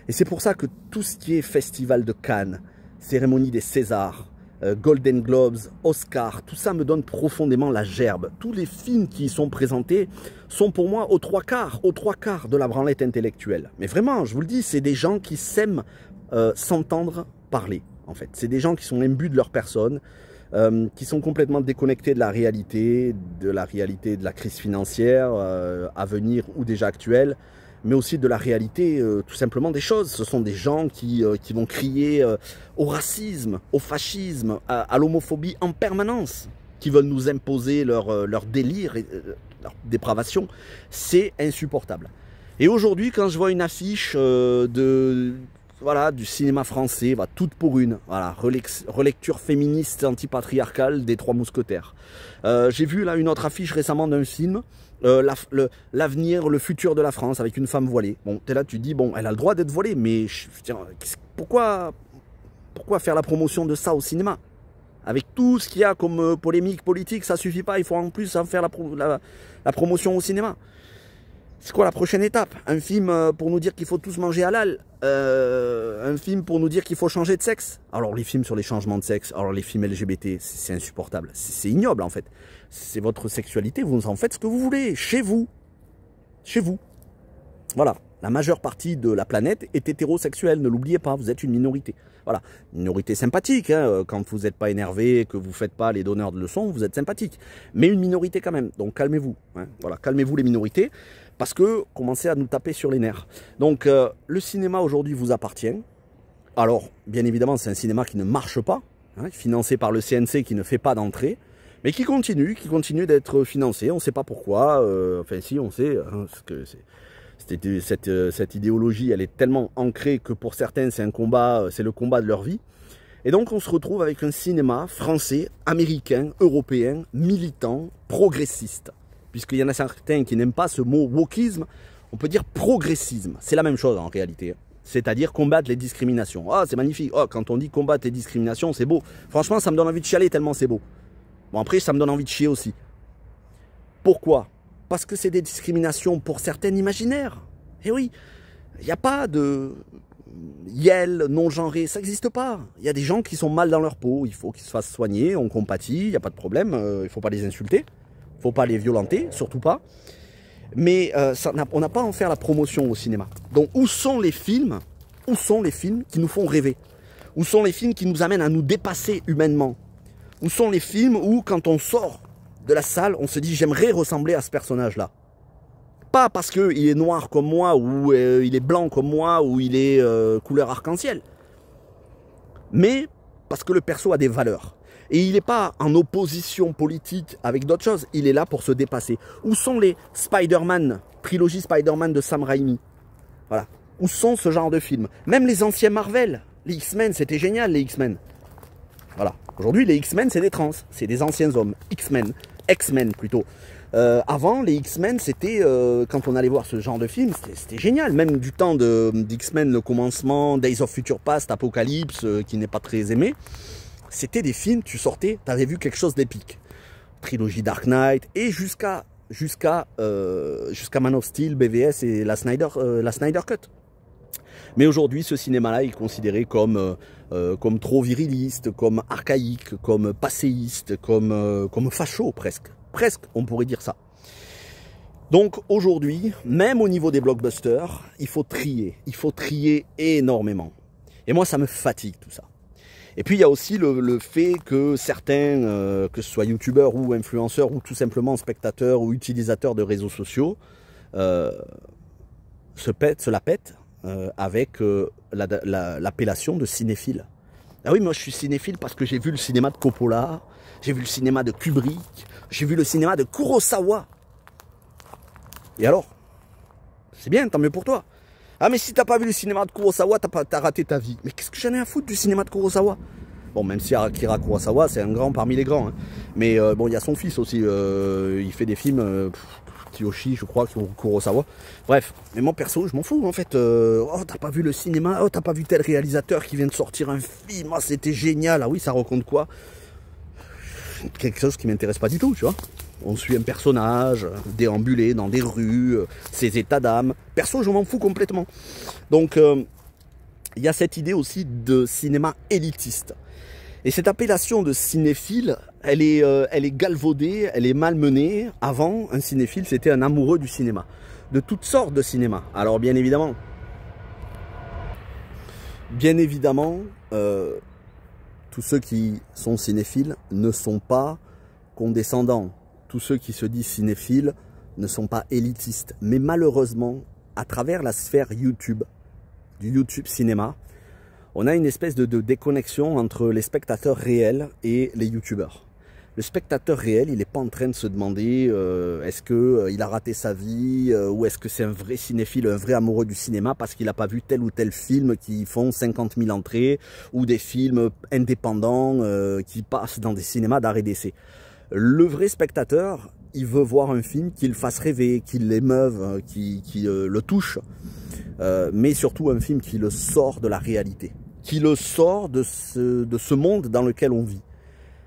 Et c'est pour ça que tout ce qui est festival de Cannes, cérémonie des Césars, Golden Globes, Oscars, tout ça me donne profondément la gerbe. Tous les films qui y sont présentés sont pour moi aux trois quarts de la branlette intellectuelle. Mais vraiment, je vous le dis, c'est des gens qui s'aiment s'entendre parler, en fait. C'est des gens qui sont imbus de leur personne, qui sont complètement déconnectés de la réalité de la crise financière à venir ou déjà actuelle, mais aussi de la réalité tout simplement des choses. Ce sont des gens qui vont crier au racisme, au fascisme, à l'homophobie en permanence, qui veulent nous imposer leur délire, leur dépravation. C'est insupportable. Et aujourd'hui, quand je vois une affiche du cinéma français, toute pour une, voilà, relecture féministe antipatriarcale des Trois Mousquetaires. J'ai vu là une autre affiche récemment d'un film, l'avenir, le futur de la France avec une femme voilée. Bon, t'es là, tu dis, bon, elle a le droit d'être voilée, mais pourquoi faire la promotion de ça au cinéma? Avec tout ce qu'il y a comme polémique politique, ça suffit pas, il faut en plus en faire la promotion au cinéma. C'est quoi la prochaine étape? Un film pour nous dire qu'il faut tous manger halal, un film pour nous dire qu'il faut changer de sexe. Alors les films sur les changements de sexe, alors les films LGBT, c'est insupportable, c'est ignoble en fait. C'est votre sexualité, vous en faites ce que vous voulez, chez vous. Chez vous. Voilà, la majeure partie de la planète est hétérosexuelle, ne l'oubliez pas, vous êtes une minorité. Voilà, minorité sympathique, hein, quand vous n'êtes pas énervé, que vous ne faites pas les donneurs de leçons, vous êtes sympathique. Mais une minorité quand même, donc calmez-vous. Hein, voilà, calmez-vous les minorités. Parce que commencez à nous taper sur les nerfs. Donc le cinéma aujourd'hui vous appartient. Alors bien évidemment c'est un cinéma qui ne marche pas, hein, financé par le CNC qui ne fait pas d'entrée, mais qui continue d'être financé. On ne sait pas pourquoi, enfin si on sait, hein, parce que cette idéologie elle est tellement ancrée que pour certains c'est un combat, c'est le combat de leur vie. Et donc on se retrouve avec un cinéma français, américain, européen, militant, progressiste. Puisqu'il y en a certains qui n'aiment pas ce mot wokisme, on peut dire progressisme. C'est la même chose en réalité. C'est-à-dire combattre les discriminations. Ah, c'est magnifique. Oh, quand on dit combattre les discriminations, c'est beau. Franchement, ça me donne envie de chialer tellement c'est beau. Bon, après, ça me donne envie de chier aussi. Pourquoi? Parce que c'est des discriminations pour certaines imaginaires. Et oui, il n'y a pas de Yel, non-genré, ça n'existe pas. Il y a des gens qui sont mal dans leur peau, il faut qu'ils se fassent soigner, on compatit, il n'y a pas de problème, il ne faut pas les insulter, il ne faut pas les violenter, surtout pas. Mais on n'a pas à en faire la promotion au cinéma. Donc où sont les films qui nous font rêver? Où sont les films qui nous amènent à nous dépasser humainement? Où sont les films où quand on sort de la salle, on se dit j'aimerais ressembler à ce personnage-là? Pas parce qu'il est noir comme moi, ou il est blanc comme moi, ou il est couleur arc-en-ciel. Mais parce que le perso a des valeurs. Et il n'est pas en opposition politique avec d'autres choses, il est là pour se dépasser. Où sont les Spider-Man, trilogie Spider-Man de Sam Raimi? Voilà. Où sont ce genre de films? Même les anciens Marvel, les X-Men, c'était génial les X-Men. Voilà. Aujourd'hui, les X-Men, c'est des trans, c'est des anciens hommes. X-Men plutôt. Avant, les X-Men, c'était, quand on allait voir ce genre de film, c'était génial. Même du temps d'X-Men, le commencement, Days of Future Past, Apocalypse, qui n'est pas très aimé. C'était des films, tu sortais, tu avais vu quelque chose d'épique. Trilogie Dark Knight, et jusqu'à Man of Steel, BVS et la Snyder Cut. Mais aujourd'hui, ce cinéma-là est considéré comme trop viriliste, comme archaïque, comme passéiste, comme facho presque. Presque, on pourrait dire ça. Donc aujourd'hui, même au niveau des blockbusters, il faut trier énormément. Et moi, ça me fatigue tout ça. Et puis il y a aussi le fait que certains, que ce soit youtubeurs ou influenceurs ou tout simplement spectateurs ou utilisateurs de réseaux sociaux, se la pètent avec l'appellation de cinéphile. Ah oui, moi je suis cinéphile parce que j'ai vu le cinéma de Coppola, j'ai vu le cinéma de Kubrick, j'ai vu le cinéma de Kurosawa. Et alors? C'est bien, tant mieux pour toi. Ah mais si t'as pas vu le cinéma de Kurosawa, t'as raté ta vie. Mais qu'est-ce que j'en ai à foutre du cinéma de Kurosawa? Bon, même si Akira Kurosawa, c'est un grand parmi les grands. Hein. Mais bon, il y a son fils aussi. Il fait des films, Kiyoshi, je crois, Kurosawa. Bref, mais moi perso, je m'en fous en fait. Oh, t'as pas vu le cinéma? Oh, t'as pas vu tel réalisateur qui vient de sortir un film? Oh, c'était génial. Ah oui, ça raconte quoi? Quelque chose qui m'intéresse pas du tout, tu vois. On suit un personnage, déambuler dans des rues, ses états d'âme. Perso, je m'en fous complètement. Donc, il y a cette idée aussi de cinéma élitiste. Et cette appellation de cinéphile, elle est galvaudée, elle est malmenée. Avant, un cinéphile, c'était un amoureux du cinéma. De toutes sortes de cinéma. Alors, bien évidemment, tous ceux qui sont cinéphiles ne sont pas condescendants. Tous ceux qui se disent cinéphiles ne sont pas élitistes. Mais malheureusement, à travers la sphère YouTube, du YouTube cinéma, on a une espèce de déconnexion entre les spectateurs réels et les YouTubeurs. Le spectateur réel, il n'est pas en train de se demander est-ce qu'il a raté sa vie ou est-ce que c'est un vrai cinéphile, un vrai amoureux du cinéma parce qu'il n'a pas vu tel ou tel film qui font 50 000 entrées ou des films indépendants qui passent dans des cinémas d'art et d'essai. Le vrai spectateur, il veut voir un film qui le fasse rêver, qui l'émeuve, qui le touche, mais surtout un film qui le sort de la réalité, qui le sort de ce monde dans lequel on vit.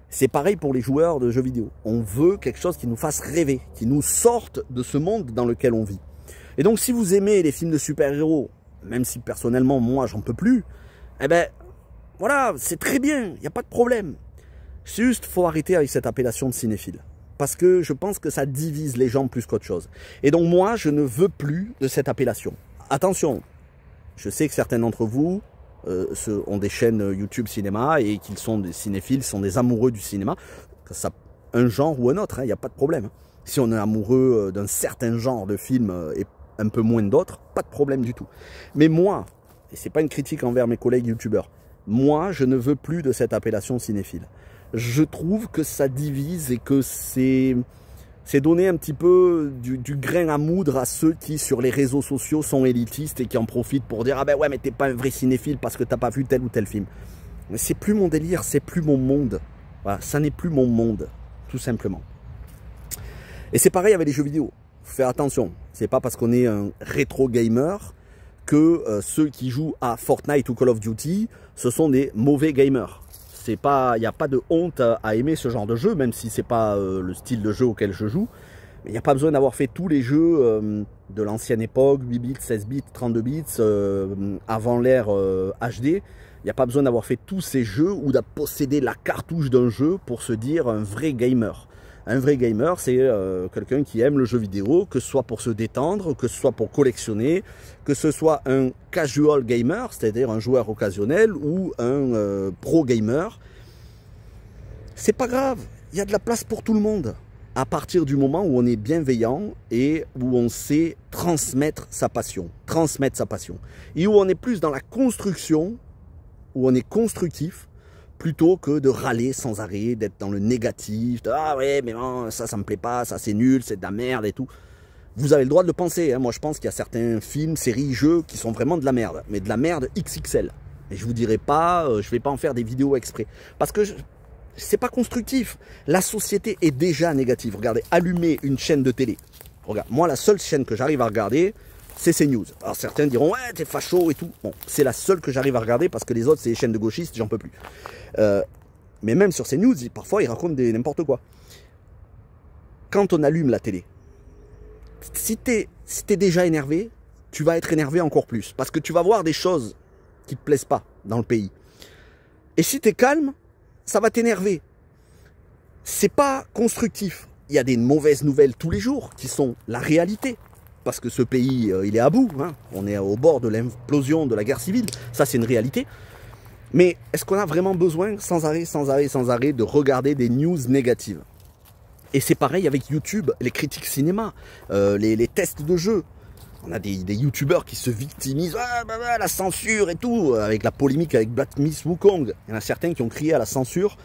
C'est pareil pour les joueurs de jeux vidéo. On veut quelque chose qui nous fasse rêver, qui nous sorte de ce monde dans lequel on vit. Et donc si vous aimez les films de super-héros, même si personnellement moi j'en peux plus, eh ben voilà, c'est très bien, il n'y a pas de problème. Juste, faut arrêter avec cette appellation de cinéphile. Parce que je pense que ça divise les gens plus qu'autre chose. Et donc moi, je ne veux plus de cette appellation. Attention, je sais que certains d'entre vous ont des chaînes YouTube cinéma et qu'ils sont des cinéphiles, sont des amoureux du cinéma. Ça, un genre ou un autre, il n'y a pas de problème. Si on est amoureux d'un certain genre de film et un peu moins d'autres, pas de problème du tout. Mais moi, et c'est pas une critique envers mes collègues youtubeurs, moi, je ne veux plus de cette appellation cinéphile. Je trouve que ça divise et que c'est donner un petit peu du grain à moudre à ceux qui, sur les réseaux sociaux, sont élitistes et qui en profitent pour dire « Ah ben ouais, mais t'es pas un vrai cinéphile parce que t'as pas vu tel ou tel film. » Mais c'est plus mon délire, c'est plus mon monde. Voilà, ça n'est plus mon monde, tout simplement. Et c'est pareil avec les jeux vidéo. Faut faire attention. C'est pas parce qu'on est un rétro gamer que ceux qui jouent à Fortnite ou Call of Duty, ce sont des mauvais gamers. Il n'y a pas de honte à aimer ce genre de jeu, même si c'est pas le style de jeu auquel je joue. Mais il n'y a pas besoin d'avoir fait tous les jeux de l'ancienne époque, 8 bits, 16 bits, 32 bits, avant l'ère HD. Il n'y a pas besoin d'avoir fait tous ces jeux ou de posséder la cartouche d'un jeu pour se dire un vrai gamer. Un vrai gamer, c'est quelqu'un qui aime le jeu vidéo, que ce soit pour se détendre, que ce soit pour collectionner, que ce soit un casual gamer, c'est-à-dire un joueur occasionnel, ou un pro gamer. C'est pas grave, il y a de la place pour tout le monde. À partir du moment où on est bienveillant et où on sait transmettre sa passion. Et où on est plus dans la construction, où on est constructif, plutôt que de râler sans arrêt, d'être dans le négatif, de, ah ouais, mais non, ça me plaît pas, ça c'est nul, c'est de la merde et tout. Vous avez le droit de le penser, hein. Moi je pense qu'il y a certains films, séries, jeux qui sont vraiment de la merde, mais de la merde XXL. Et je vous dirai pas, je vais pas en faire des vidéos exprès, parce que c'est pas constructif. La société est déjà négative. Regardez, allumer une chaîne de télé. Regarde, moi la seule chaîne que j'arrive à regarder, c'est CNews. Alors certains diront, ouais, t'es facho et tout. Bon, c'est la seule que j'arrive à regarder parce que les autres, c'est les chaînes de gauchistes, j'en peux plus. Mais même sur CNews, parfois, ils racontent n'importe quoi. Quand on allume la télé, si t'es déjà énervé, tu vas être énervé encore plus. Parce que tu vas voir des choses qui te plaisent pas dans le pays. Et si t'es calme, ça va t'énerver. C'est pas constructif. Il y a des mauvaises nouvelles tous les jours qui sont la réalité. Parce que ce pays, il est à bout. Hein. On est au bord de l'implosion de la guerre civile. Ça, c'est une réalité. Mais est-ce qu'on a vraiment besoin, sans arrêt, de regarder des news négatives? Et c'est pareil avec YouTube, les critiques cinéma, les tests de jeux. On a des youtubeurs qui se victimisent, la censure et tout, avec la polémique avec Black Myth Wukong. Il y en a certains qui ont crié à la censure,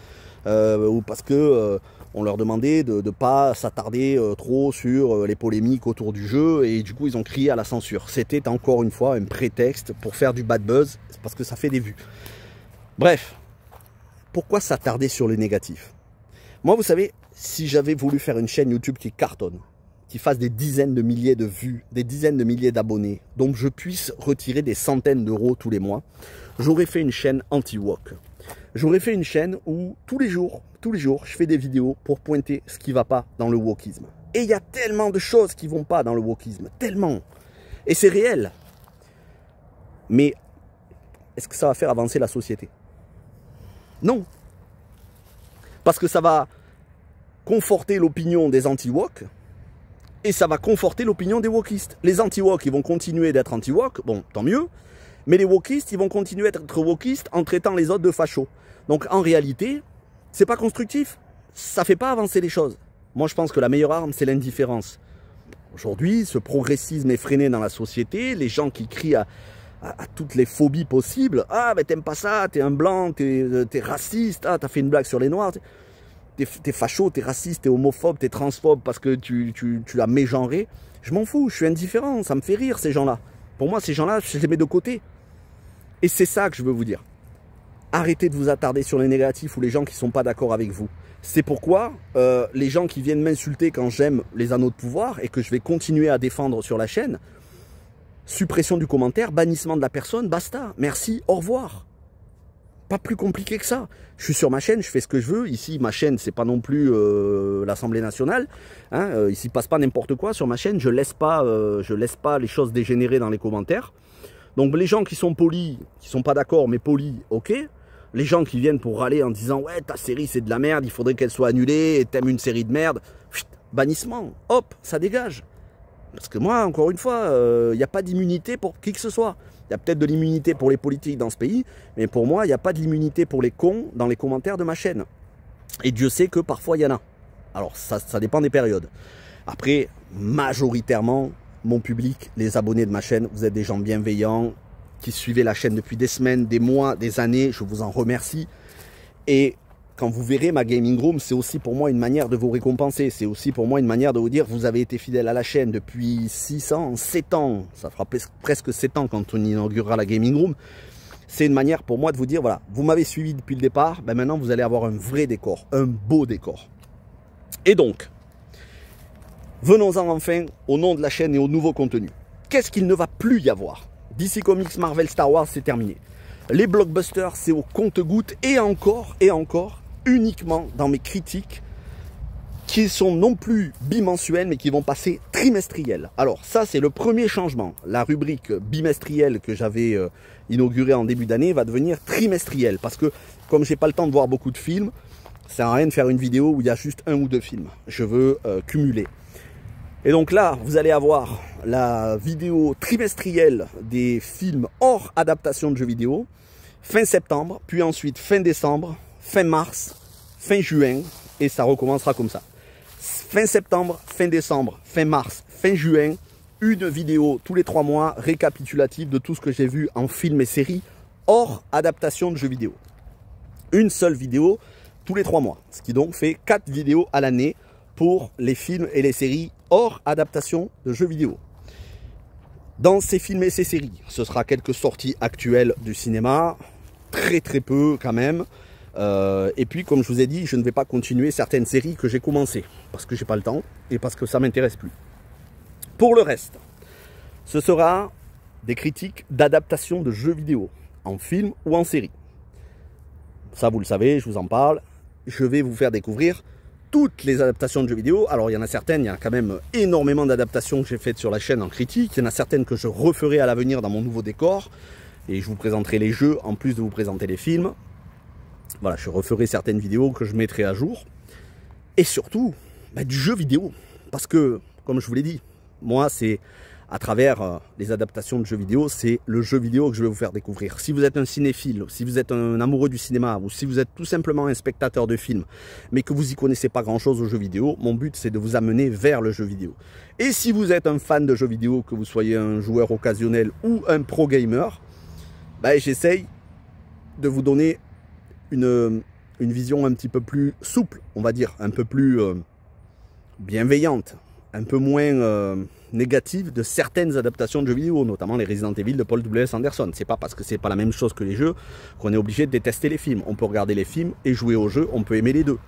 ou parce que... on leur demandait de ne pas s'attarder trop sur les polémiques autour du jeu et du coup ils ont crié à la censure. C'était encore une fois un prétexte pour faire du bad buzz parce que ça fait des vues. Bref, pourquoi s'attarder sur le négatif? Moi vous savez, si j'avais voulu faire une chaîne YouTube qui cartonne, qui fasse des dizaines de milliers de vues, des dizaines de milliers d'abonnés, dont je puisse retirer des centaines d'euros tous les mois, j'aurais fait une chaîne anti-woke. J'aurais fait une chaîne où tous les jours, je fais des vidéos pour pointer ce qui ne va pas dans le wokisme. Et il y a tellement de choses qui ne vont pas dans le wokisme, tellement. Et c'est réel. Mais est-ce que ça va faire avancer la société? Non. Parce que ça va conforter l'opinion des anti-wok et ça va conforter l'opinion des wokistes. Les anti-wok, ils vont continuer d'être anti-wok, bon, tant mieux. Mais les wokistes, ils vont continuer à être wokistes en traitant les autres de fachos. Donc en réalité, c'est pas constructif. Ça fait pas avancer les choses. Moi, je pense que la meilleure arme, c'est l'indifférence. Aujourd'hui, ce progressisme effréné dans la société, les gens qui crient à toutes les phobies possibles. Ah, mais t'aimes pas ça, t'es un blanc, t'es raciste, ah, t'as fait une blague sur les noirs. T'es facho, t'es raciste, t'es homophobe, t'es transphobe parce que tu as mégenré. Je m'en fous, je suis indifférent, ça me fait rire ces gens-là. Pour moi, ces gens-là, je les mets de côté. Et c'est ça que je veux vous dire. Arrêtez de vous attarder sur les négatifs ou les gens qui ne sont pas d'accord avec vous. C'est pourquoi les gens qui viennent m'insulter quand j'aime les anneaux de pouvoir et que je vais continuer à défendre sur la chaîne, suppression du commentaire, bannissement de la personne, basta, merci, au revoir. Pas plus compliqué que ça. Je suis sur ma chaîne, je fais ce que je veux. Ici, ma chaîne, c'est pas non plus l'Assemblée nationale. Hein, ici, passe pas n'importe quoi sur ma chaîne. Je laisse pas les choses dégénérer dans les commentaires. Donc, les gens qui sont polis, qui sont pas d'accord, mais polis, ok. Les gens qui viennent pour râler en disant « Ouais, ta série, c'est de la merde, il faudrait qu'elle soit annulée, et t'aimes une série de merde. » Bannissement, hop, ça dégage. Parce que moi, encore une fois, il n'y a pas d'immunité pour qui que ce soit. Il y a peut-être de l'immunité pour les politiques dans ce pays, mais pour moi, il n'y a pas de l'immunité pour les cons dans les commentaires de ma chaîne. Et Dieu sait que parfois, il y en a. Alors, ça dépend des périodes. Après, majoritairement, mon public, les abonnés de ma chaîne, vous êtes des gens bienveillants, qui suivez la chaîne depuis des semaines, des mois, des années, je vous en remercie. Et quand vous verrez ma gaming room, c'est aussi pour moi une manière de vous récompenser. C'est aussi pour moi une manière de vous dire, vous avez été fidèle à la chaîne depuis 6 ans, 7 ans. Ça fera presque 7 ans quand on inaugurera la gaming room. C'est une manière pour moi de vous dire, voilà, vous m'avez suivi depuis le départ, ben maintenant vous allez avoir un vrai décor, un beau décor. Et donc, venons-en enfin au nom de la chaîne et au nouveau contenu. Qu'est-ce qu'il ne va plus y avoir? DC Comics, Marvel, Star Wars, c'est terminé. Les blockbusters, c'est au compte-gouttes et encore, uniquement dans mes critiques qui sont non plus bimensuels, mais qui vont passer trimestriels. Alors ça, c'est le premier changement. La rubrique bimestrielle que j'avais inaugurée en début d'année va devenir trimestrielle, parce que comme j'ai pas le temps de voir beaucoup de films, ça sert à rien de faire une vidéo où il y a juste 1 ou 2 films. Je veux cumuler. Et donc là, vous allez avoir la vidéo trimestrielle des films hors adaptation de jeux vidéo, fin septembre, puis ensuite fin décembre, fin mars, fin juin, et ça recommencera comme ça. Fin septembre, fin décembre, fin mars, fin juin, une vidéo tous les 3 mois récapitulative de tout ce que j'ai vu en films et séries hors adaptation de jeux vidéo. Une seule vidéo tous les 3 mois, ce qui donc fait 4 vidéos à l'année pour les films et les séries hors adaptation de jeux vidéo. Dans ces films et ces séries, ce sera quelques sorties actuelles du cinéma, très peu quand même. Et puis, comme je vous ai dit, je ne vais pas continuer certaines séries que j'ai commencées, parce que j'ai pas le temps et parce que ça m'intéresse plus. Pour le reste, ce sera des critiques d'adaptation de jeux vidéo, en film ou en série. Ça, vous le savez, je vous en parle. Je vais vous faire découvrir toutes les adaptations de jeux vidéo. Alors, il y en a certaines, il y a quand même énormément d'adaptations que j'ai faites sur la chaîne en critique. Il y en a certaines que je referai à l'avenir dans mon nouveau décor. Et je vous présenterai les jeux en plus de vous présenter les films. Voilà, je referai certaines vidéos que je mettrai à jour. Et surtout, du jeu vidéo. Parce que, comme je vous l'ai dit, moi, c'est à travers les adaptations de jeux vidéo, c'est le jeu vidéo que je vais vous faire découvrir. Si vous êtes un cinéphile, si vous êtes un amoureux du cinéma, ou si vous êtes tout simplement un spectateur de films, mais que vous n'y connaissez pas grand-chose aux jeux vidéo, mon but, c'est de vous amener vers le jeu vidéo. Et si vous êtes un fan de jeux vidéo, que vous soyez un joueur occasionnel ou un pro gamer, j'essaye de vous donner une vision un petit peu plus souple, on va dire, un peu plus bienveillante, un peu moins négative de certaines adaptations de jeux vidéo, notamment les Resident Evil de Paul W.S. Anderson. C'est pas parce que c'est pas la même chose que les jeux qu'on est obligé de détester les films. On peut regarder les films et jouer aux jeux, on peut aimer les deux.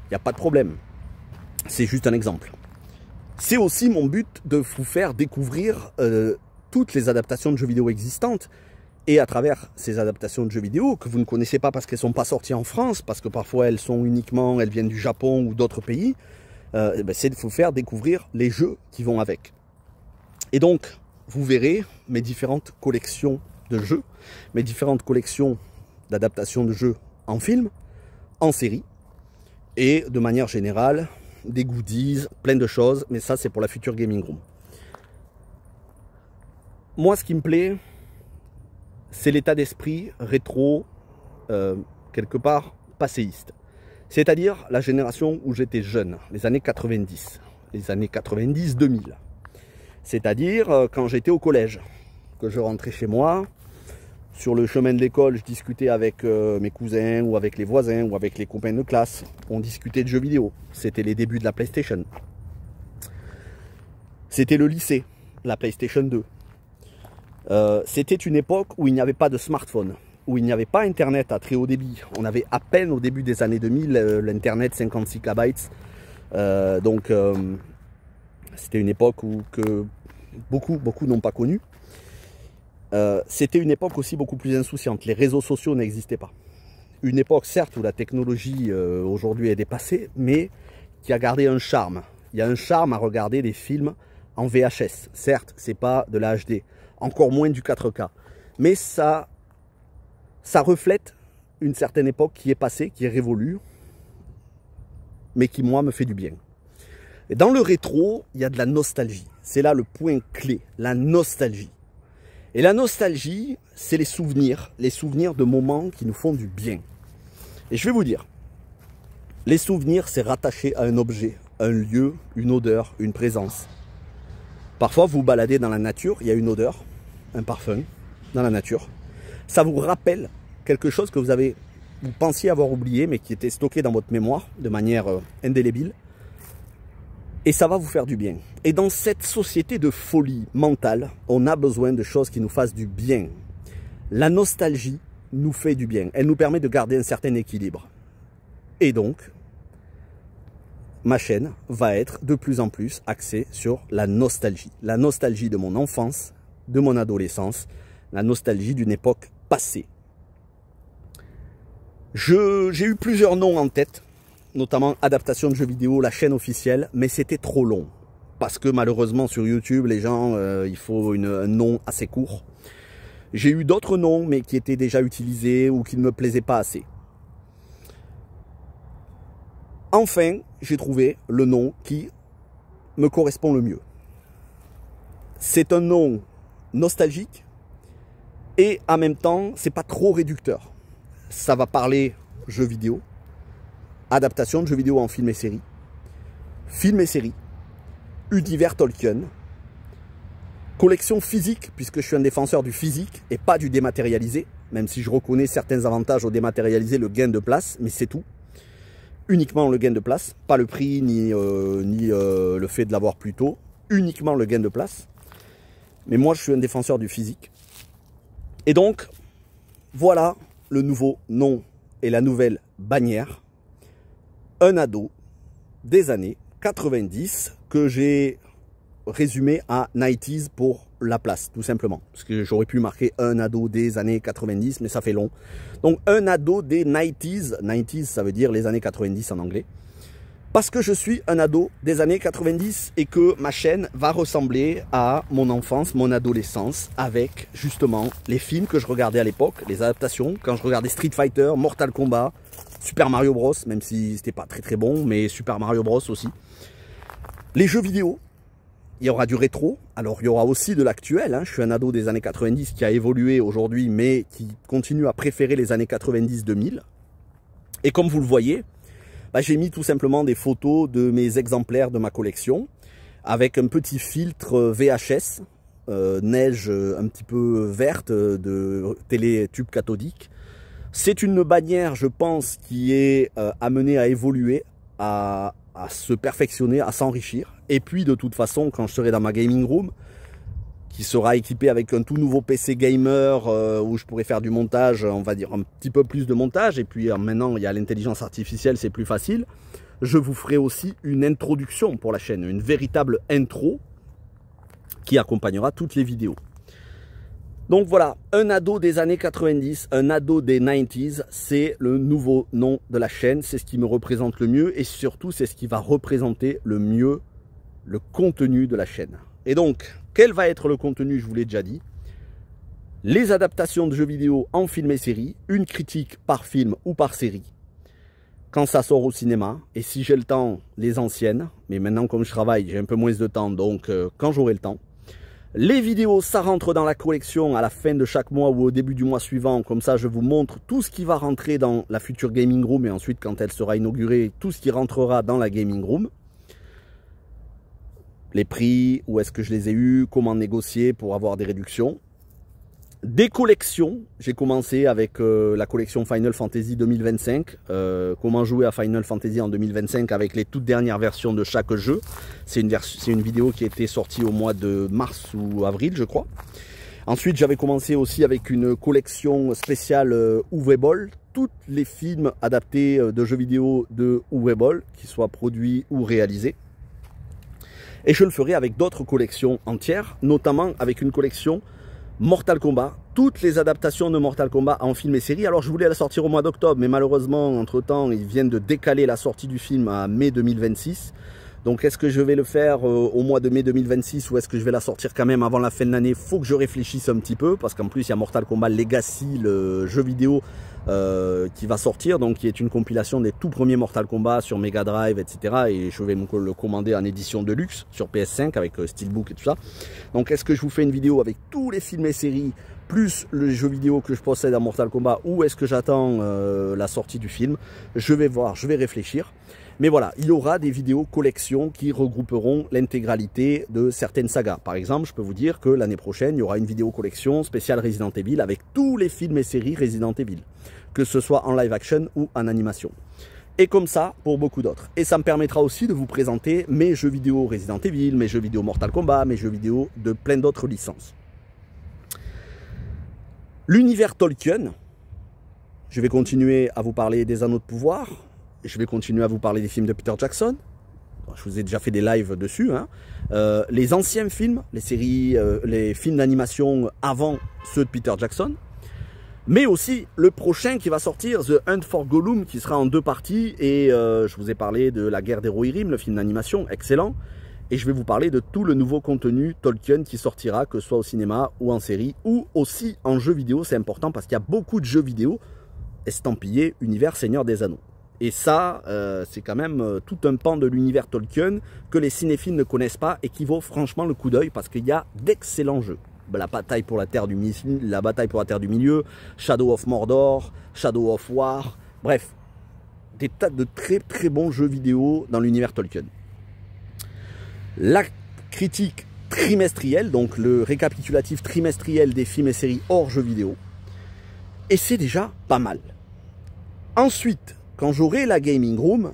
Il n'y a pas de problème. C'est juste un exemple. C'est aussi mon but de vous faire découvrir toutes les adaptations de jeux vidéo existantes. Et à travers ces adaptations de jeux vidéo que vous ne connaissez pas parce qu'elles ne sont pas sorties en France, parce que parfois elles viennent du Japon ou d'autres pays, c'est de vous faire découvrir les jeux qui vont avec. Et donc, vous verrez mes différentes collections de jeux, mes différentes collections d'adaptations de jeux en film, en série, et de manière générale, des goodies, plein de choses, mais ça c'est pour la future Gaming Room. Moi, ce qui me plaît, c'est l'état d'esprit rétro, quelque part passéiste. C'est-à-dire la génération où j'étais jeune, les années 90, les années 90-2000. C'est-à-dire quand j'étais au collège, que je rentrais chez moi, sur le chemin de l'école, je discutais avec mes cousins ou avec les voisins ou avec les copains de classe. On discutait de jeux vidéo. C'était les débuts de la PlayStation. C'était le lycée, la PlayStation 2. C'était une époque où il n'y avait pas de smartphone, où il n'y avait pas Internet à très haut débit. On avait à peine au début des années 2000 l'Internet 56 KB. C'était une époque que beaucoup n'ont pas connu. C'était une époque aussi beaucoup plus insouciante. Les réseaux sociaux n'existaient pas. Une époque certes où la technologie aujourd'hui est dépassée, mais qui a gardé un charme. Il y a un charme à regarder des films en VHS. Certes, c'est pas de la HD. Encore moins du 4K. Mais ça reflète une certaine époque qui est passée, qui est révolue, mais qui, moi, me fait du bien. Et dans le rétro, il y a de la nostalgie. C'est là le point clé, la nostalgie. Et la nostalgie, c'est les souvenirs de moments qui nous font du bien. Et je vais vous dire, les souvenirs, c'est rattaché à un objet, un lieu, une odeur, une présence. Parfois, vous vous baladez dans la nature, il y a une odeur, un parfum, dans la nature. Ça vous rappelle quelque chose que vous pensiez avoir oublié, mais qui était stocké dans votre mémoire de manière indélébile. Et ça va vous faire du bien. Et dans cette société de folie mentale, on a besoin de choses qui nous fassent du bien. La nostalgie nous fait du bien. Elle nous permet de garder un certain équilibre. Et donc, ma chaîne va être de plus en plus axée sur la nostalgie. La nostalgie de mon enfance, de mon adolescence, la nostalgie d'une époque passée. J'ai eu plusieurs noms en tête notamment adaptation de jeux vidéo, la chaîne officielle, mais c'était trop long. Parce que malheureusement sur YouTube, les gens, il faut un nom assez court. J'ai eu d'autres noms, mais qui étaient déjà utilisés ou qui ne me plaisaient pas assez. Enfin, j'ai trouvé le nom qui me correspond le mieux. C'est un nom nostalgique et en même temps, c'est pas trop réducteur. Ça va parler jeux vidéo, adaptation de jeux vidéo en film et série, univers Tolkien, collection physique, puisque je suis un défenseur du physique et pas du dématérialisé, même si je reconnais certains avantages au dématérialisé, le gain de place, mais c'est tout. Uniquement le gain de place, pas le prix ni le fait de l'avoir plus tôt, uniquement le gain de place. Mais moi, je suis un défenseur du physique. Et donc, voilà le nouveau nom et la nouvelle bannière. Un ado des années 90 que j'ai résumé à 90s pour la place, tout simplement. Parce que j'aurais pu marquer un ado des années 90, mais ça fait long. Donc, un ado des 90s. 90s, ça veut dire les années 90 en anglais. Parce que je suis un ado des années 90 et que ma chaîne va ressembler à mon enfance, mon adolescence, avec justement les films que je regardais à l'époque, les adaptations, quand je regardais Street Fighter, Mortal Kombat, Super Mario Bros, même si c'était pas très bon, mais Super Mario Bros aussi. Les jeux vidéo, il y aura du rétro, alors il y aura aussi de l'actuel, hein. Je suis un ado des années 90 qui a évolué aujourd'hui, mais qui continue à préférer les années 90-2000. Et comme vous le voyez, bah, j'ai mis tout simplement des photos de mes exemplaires de ma collection avec un petit filtre VHS, neige un petit peu verte de télétube cathodique. C'est une bannière, je pense, qui est amenée à évoluer, à se perfectionner, à s'enrichir. Et puis de toute façon, quand je serai dans ma gaming room, qui sera équipé avec un tout nouveau PC gamer où je pourrai faire du montage, on va dire un petit peu plus de montage, et puis maintenant il y a l'intelligence artificielle, c'est plus facile. Je vous ferai aussi une introduction pour la chaîne, une véritable intro qui accompagnera toutes les vidéos. Donc voilà, un ado des années 90, un ado des 90s, c'est le nouveau nom de la chaîne, c'est ce qui me représente le mieux et surtout c'est ce qui va représenter le mieux le contenu de la chaîne. Et donc, quel va être le contenu? Je vous l'ai déjà dit. Les adaptations de jeux vidéo en film et série, une critique par film ou par série, quand ça sort au cinéma, et si j'ai le temps, les anciennes, mais maintenant comme je travaille, j'ai un peu moins de temps, donc quand j'aurai le temps. Les vidéos, ça rentre dans la collection à la fin de chaque mois ou au début du mois suivant, comme ça je vous montre tout ce qui va rentrer dans la future gaming room, et ensuite quand elle sera inaugurée, tout ce qui rentrera dans la gaming room. Les prix, où est-ce que je les ai eus, comment négocier pour avoir des réductions. Des collections, j'ai commencé avec la collection Final Fantasy 2025, comment jouer à Final Fantasy en 2025 avec les toutes dernières versions de chaque jeu. C'est une vidéo qui a été sortie au mois de mars ou avril, je crois. Ensuite, j'avais commencé aussi avec une collection spéciale Uwe Boll, tous les films adaptés de jeux vidéo de Uwe Boll, qu'ils soient produits ou réalisés. Et je le ferai avec d'autres collections entières, notamment avec une collection Mortal Kombat, toutes les adaptations de Mortal Kombat en film et série. Alors je voulais la sortir au mois d'octobre, mais malheureusement, entre-temps, ils viennent de décaler la sortie du film à mai 2026. Donc est-ce que je vais le faire au mois de mai 2026 ou est-ce que je vais la sortir quand même avant la fin de l'année? Faut que je réfléchisse un petit peu, parce qu'en plus il y a Mortal Kombat Legacy, le jeu vidéo qui va sortir, donc qui est une compilation des tout premiers Mortal Kombat sur Mega Drive, etc. Et je vais le commander en édition de luxe sur PS5 avec Steelbook et tout ça. Donc est-ce que je vous fais une vidéo avec tous les films et séries plus le jeu vidéo que je possède à Mortal Kombat, ou est-ce que j'attends la sortie du film? Je vais voir, je vais réfléchir. Mais voilà, il y aura des vidéos collections qui regrouperont l'intégralité de certaines sagas. Par exemple, je peux vous dire que l'année prochaine, il y aura une vidéo collection spéciale Resident Evil avec tous les films et séries Resident Evil, que ce soit en live action ou en animation. Et comme ça, pour beaucoup d'autres. Et ça me permettra aussi de vous présenter mes jeux vidéo Resident Evil, mes jeux vidéo Mortal Kombat, mes jeux vidéo de plein d'autres licences. L'univers Tolkien, je vais continuer à vous parler des Anneaux de Pouvoir. Je vais continuer à vous parler des films de Peter Jackson. Je vous ai déjà fait des lives dessus. Hein. Les anciens films, les séries, les films d'animation avant ceux de Peter Jackson. Mais aussi le prochain qui va sortir, The Hunt for Gollum, qui sera en 2 parties. Et je vous ai parlé de La Guerre des Rohirrim, le film d'animation, excellent. Et je vais vous parler de tout le nouveau contenu Tolkien qui sortira, que ce soit au cinéma ou en série, ou aussi en jeu vidéo. C'est important parce qu'il y a beaucoup de jeux vidéo estampillés univers Seigneur des Anneaux. Et ça, c'est quand même tout un pan de l'univers Tolkien que les cinéphiles ne connaissent pas et qui vaut franchement le coup d'œil parce qu'il y a d'excellents jeux. La bataille pour la Terre du Milieu, Shadow of Mordor, Shadow of War, bref, des tas de très bons jeux vidéo dans l'univers Tolkien. La critique trimestrielle, donc le récapitulatif trimestriel des films et séries hors jeux vidéo, et c'est déjà pas mal. Ensuite, quand j'aurai la Gaming Room,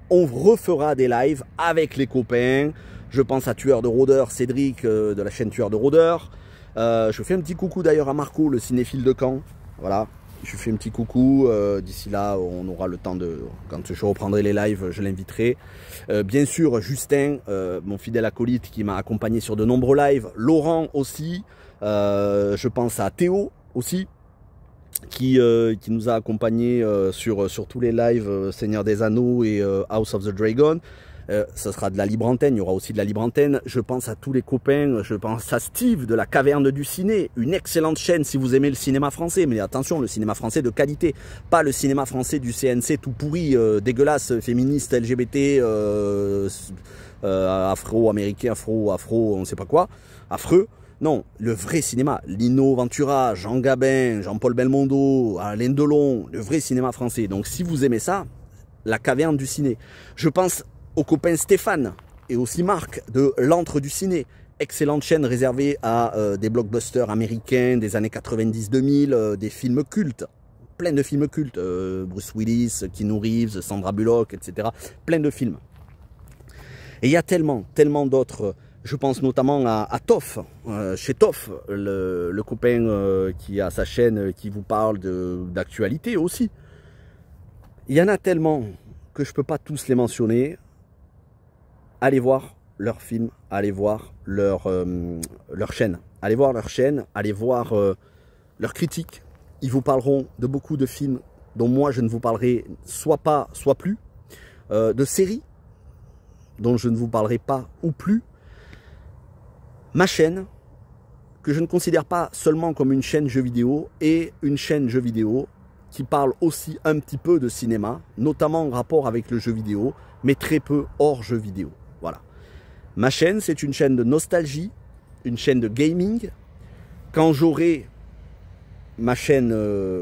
on refera des lives avec les copains. Je pense à Tueur de Rôdeurs, Cédric de la chaîne Tueur de Rôdeurs. Je fais un petit coucou d'ailleurs à Marco, le cinéphile de Caen. Voilà, je lui fais un petit coucou. D'ici là, on aura le temps de... Quand je reprendrai les lives, je l'inviterai. Bien sûr, Justin, mon fidèle acolyte qui m'a accompagné sur de nombreux lives. Laurent aussi. Je pense à Théo aussi, qui nous a accompagnés sur tous les lives Seigneur des Anneaux et House of the Dragon. Ça sera de la libre antenne, il y aura aussi de la libre antenne. Je pense à tous les copains, je pense à Steve de la Caverne du Ciné, une excellente chaîne si vous aimez le cinéma français. Mais attention, le cinéma français de qualité, pas le cinéma français du CNC tout pourri, dégueulasse, féministe, LGBT, afro-américain, afro, on ne sait pas quoi, affreux. Non, le vrai cinéma, Lino Ventura, Jean Gabin, Jean-Paul Belmondo, Alain Delon, le vrai cinéma français. Donc si vous aimez ça, la Caverne du Ciné. Je pense au copain Stéphane et aussi Marc de l'Antre du Ciné. Excellente chaîne réservée à des blockbusters américains des années 90-2000, des films cultes. Plein de films cultes. Bruce Willis, Keanu Reeves, Sandra Bullock, etc. Plein de films. Et il y a tellement d'autres. Je pense notamment à Toff, chez Toff, le copain qui a sa chaîne qui vous parle d'actualité aussi. Il y en a tellement que je ne peux pas tous les mentionner. Allez voir leurs films, allez voir leur chaîne. Allez voir leur chaîne, allez voir leurs critiques. Ils vous parleront de beaucoup de films dont moi je ne vous parlerai soit pas, soit plus. De séries dont je ne vous parlerai pas ou plus. Ma chaîne, que je ne considère pas seulement comme une chaîne jeux vidéo, est une chaîne jeux vidéo qui parle aussi un petit peu de cinéma, notamment en rapport avec le jeu vidéo, mais très peu hors jeu vidéo. Voilà. Ma chaîne, c'est une chaîne de nostalgie, une chaîne de gaming. Quand j'aurai ma chaîne,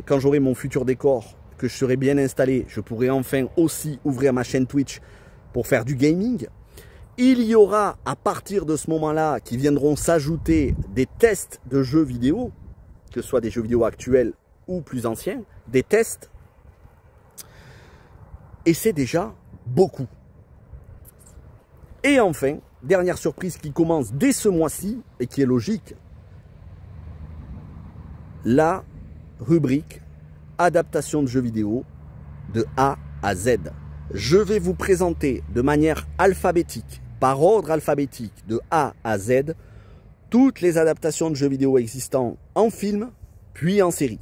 quand j'aurai mon futur décor, que je serai bien installé, je pourrai enfin aussi ouvrir ma chaîne Twitch pour faire du gaming. Il y aura à partir de ce moment-là qui viendront s'ajouter des tests de jeux vidéo, que ce soit des jeux vidéo actuels ou plus anciens, des tests. Et c'est déjà beaucoup. Et enfin, dernière surprise qui commence dès ce mois-ci et qui est logique, la rubrique adaptation de jeux vidéo de A à Z. Je vais vous présenter de manière alphabétique, par ordre alphabétique de A à Z, toutes les adaptations de jeux vidéo existants en film, puis en série.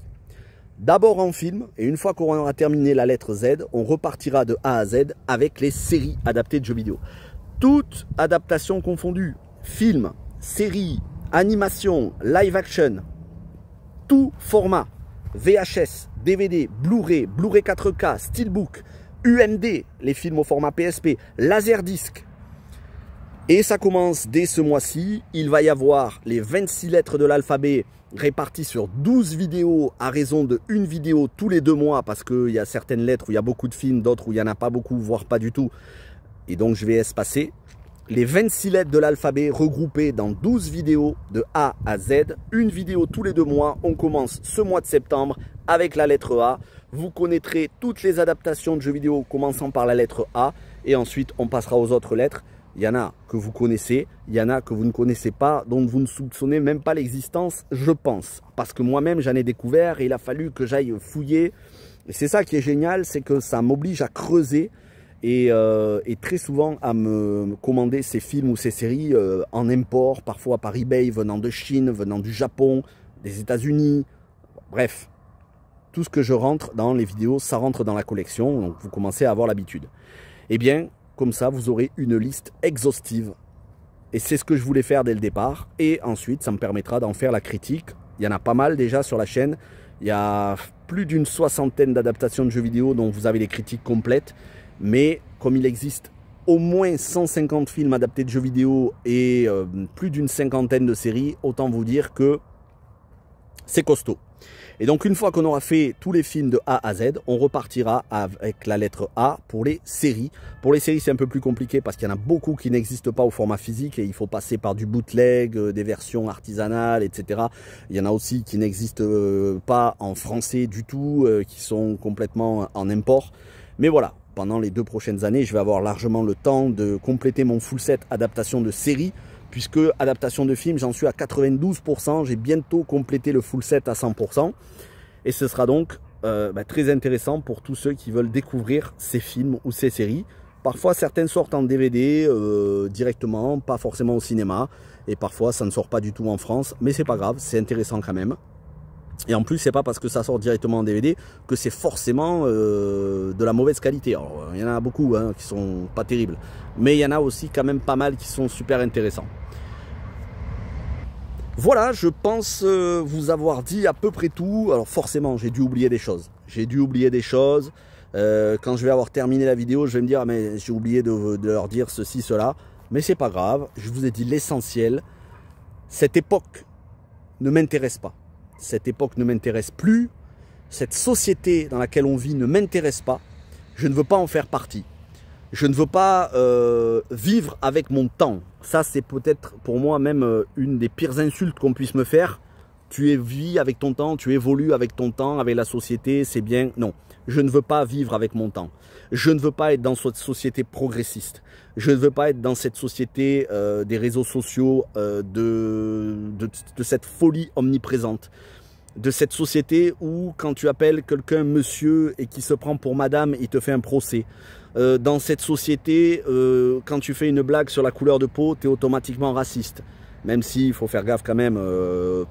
D'abord en film, et une fois qu'on aura terminé la lettre Z, on repartira de A à Z avec les séries adaptées de jeux vidéo. Toutes adaptations confondues, film, série, animation, live action, tout format, VHS, DVD, Blu-ray, Blu-ray 4K, Steelbook, UMD, les films au format PSP, Laserdisc. Et ça commence dès ce mois-ci. Il va y avoir les 26 lettres de l'alphabet réparties sur 12 vidéos à raison de une vidéo tous les 2 mois parce qu'il y a certaines lettres où il y a beaucoup de films, d'autres où il n'y en a pas beaucoup, voire pas du tout. Et donc je vais espacer les 26 lettres de l'alphabet regroupées dans 12 vidéos de A à Z. Une vidéo tous les 2 mois. On commence ce mois de septembre avec la lettre A. Vous connaîtrez toutes les adaptations de jeux vidéo commençant par la lettre A. Et ensuite, on passera aux autres lettres. Il y en a que vous connaissez, il y en a que vous ne connaissez pas, dont vous ne soupçonnez même pas l'existence, je pense. Parce que moi-même, j'en ai découvert et il a fallu que j'aille fouiller. Et c'est ça qui est génial, c'est que ça m'oblige à creuser et très souvent à me commander ces films ou ces séries en import, parfois par eBay, venant de Chine, venant du Japon, des États-Unis, bref. tout ce que je rentre dans les vidéos, ça rentre dans la collection, donc vous commencez à avoir l'habitude. Eh bien, comme ça, vous aurez une liste exhaustive. Et c'est ce que je voulais faire dès le départ. Et ensuite, ça me permettra d'en faire la critique. Il y en a pas mal déjà sur la chaîne. Il y a plus d'une soixantaine d'adaptations de jeux vidéo dont vous avez les critiques complètes. Mais comme il existe au moins 150 films adaptés de jeux vidéo et plus d'une cinquantaine de séries, autant vous dire que c'est costaud. Et donc une fois qu'on aura fait tous les films de A à Z, on repartira avec la lettre A pour les séries. Pour les séries, c'est un peu plus compliqué parce qu'il y en a beaucoup qui n'existent pas au format physique et il faut passer par du bootleg, des versions artisanales, etc. Il y en a aussi qui n'existent pas en français du tout, qui sont complètement en import. Mais voilà, pendant les 2 prochaines années, je vais avoir largement le temps de compléter mon full set adaptation de séries. Puisque adaptation de film, j'en suis à 92%, j'ai bientôt complété le full set à 100%. Et ce sera donc très intéressant pour tous ceux qui veulent découvrir ces films ou ces séries. Parfois, certaines sortent en DVD directement, pas forcément au cinéma. Et parfois, ça ne sort pas du tout en France. Mais c'est pas grave, c'est intéressant quand même. Et en plus, c'est pas parce que ça sort directement en DVD que c'est forcément de la mauvaise qualité. Alors, il y en a beaucoup qui sont pas terribles. Mais il y en a aussi quand même pas mal qui sont super intéressants. Voilà, je pense vous avoir dit à peu près tout. Alors forcément, j'ai dû oublier des choses. J'ai dû oublier des choses. Quand je vais avoir terminé la vidéo, je vais me dire, ah, mais j'ai oublié de leur dire ceci, cela. Mais c'est pas grave, je vous ai dit l'essentiel. Cette époque ne m'intéresse pas. Cette époque ne m'intéresse plus. Cette société dans laquelle on vit ne m'intéresse pas. Je ne veux pas en faire partie. Je ne veux pas vivre avec mon temps. Ça, c'est peut-être pour moi même une des pires insultes qu'on puisse me faire. Tu vis avec ton temps, tu évolues avec ton temps, avec la société, c'est bien. Non, je ne veux pas vivre avec mon temps. Je ne veux pas être dans cette société progressiste. Je ne veux pas être dans cette société des réseaux sociaux, de cette folie omniprésente. De cette société où quand tu appelles quelqu'un monsieur et qui se prend pour madame, il te fait un procès. Dans cette société, quand tu fais une blague sur la couleur de peau, tu es automatiquement raciste. Même s'il faut faire gaffe quand même,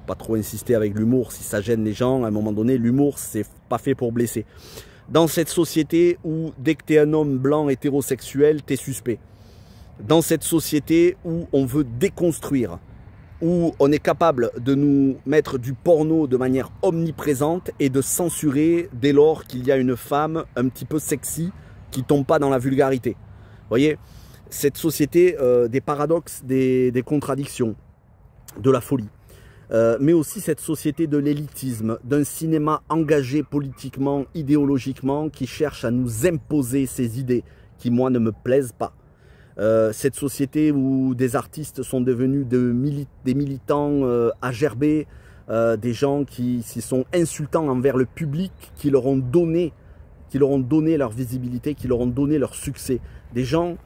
pas trop insister avec l'humour si ça gêne les gens. À un moment donné, l'humour, c'est pas fait pour blesser. Dans cette société où dès que tu es un homme blanc hétérosexuel, tu es suspect. Dans cette société où on veut déconstruire, où on est capable de nous mettre du porno de manière omniprésente et de censurer dès lors qu'il y a une femme un petit peu sexy qui tombe pas dans la vulgarité. Vous voyez, cette société des paradoxes, des contradictions, de la folie. Mais aussi cette société de l'élitisme, d'un cinéma engagé politiquement, idéologiquement, qui cherche à nous imposer ses idées qui, moi, ne me plaisent pas. Cette société où des artistes sont devenus des militants agerbés, des gens qui sont insultants envers le public, qui leur ont donné leur visibilité, qui leur ont donné leur succès. Des gens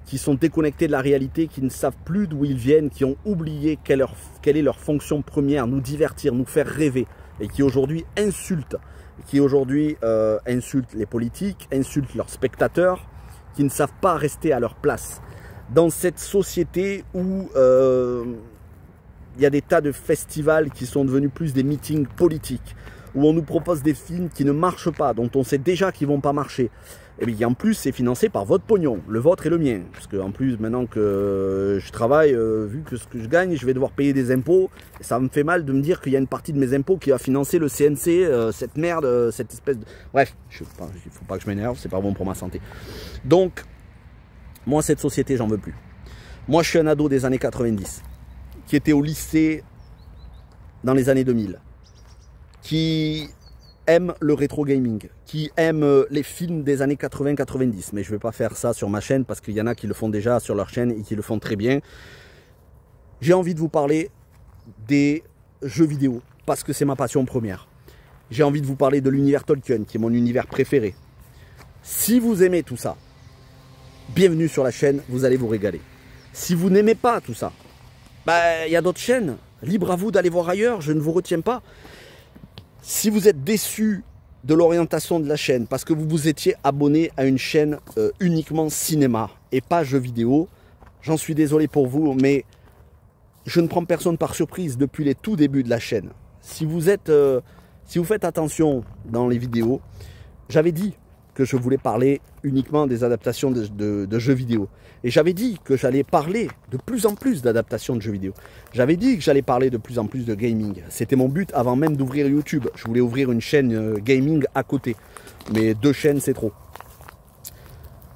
qui sont déconnectés de la réalité, qui ne savent plus d'où ils viennent, qui ont oublié quelle est leur fonction première, nous divertir, nous faire rêver, et qui aujourd'hui insultent, insultent les politiques, insultent leurs spectateurs, qui ne savent pas rester à leur place. Dans cette société où il y a des tas de festivals qui sont devenus plus des meetings politiques, où on nous propose des films qui ne marchent pas, dont on sait déjà qu'ils ne vont pas marcher, et bien en plus c'est financé par votre pognon, le vôtre et le mien, parce que en plus maintenant que je travaille, vu que ce que je gagne, je vais devoir payer des impôts, et ça me fait mal de me dire qu'il y a une partie de mes impôts qui va financer le CNC, cette merde, cette espèce de... Bref, il ne faut pas que je m'énerve, c'est pas bon pour ma santé. Donc, moi cette société j'en veux plus. Moi je suis un ado des années 90, qui était au lycée dans les années 2000, qui aime le rétro gaming, qui aime les films des années 80-90. Mais je ne vais pas faire ça sur ma chaîne parce qu'il y en a qui le font déjà sur leur chaîne et qui le font très bien. J'ai envie de vous parler des jeux vidéo parce que c'est ma passion première. J'ai envie de vous parler de l'univers Tolkien qui est mon univers préféré. Si vous aimez tout ça, bienvenue sur la chaîne, vous allez vous régaler. Si vous n'aimez pas tout ça, il y a d'autres chaînes. Libre à vous d'aller voir ailleurs, je ne vous retiens pas. Si vous êtes déçu de l'orientation de la chaîne parce que vous vous étiez abonné à une chaîne uniquement cinéma et pas jeux vidéo, j'en suis désolé pour vous, mais je ne prends personne par surprise depuis les tout débuts de la chaîne. Si vous êtes Si vous faites attention dans les vidéos, j'avais dit que je voulais parler uniquement des adaptations de jeux vidéo. Et j'avais dit que j'allais parler de plus en plus d'adaptations de jeux vidéo. J'avais dit que j'allais parler de plus en plus de gaming. C'était mon but avant même d'ouvrir YouTube. Je voulais ouvrir une chaîne gaming à côté. Mais 2 chaînes, c'est trop.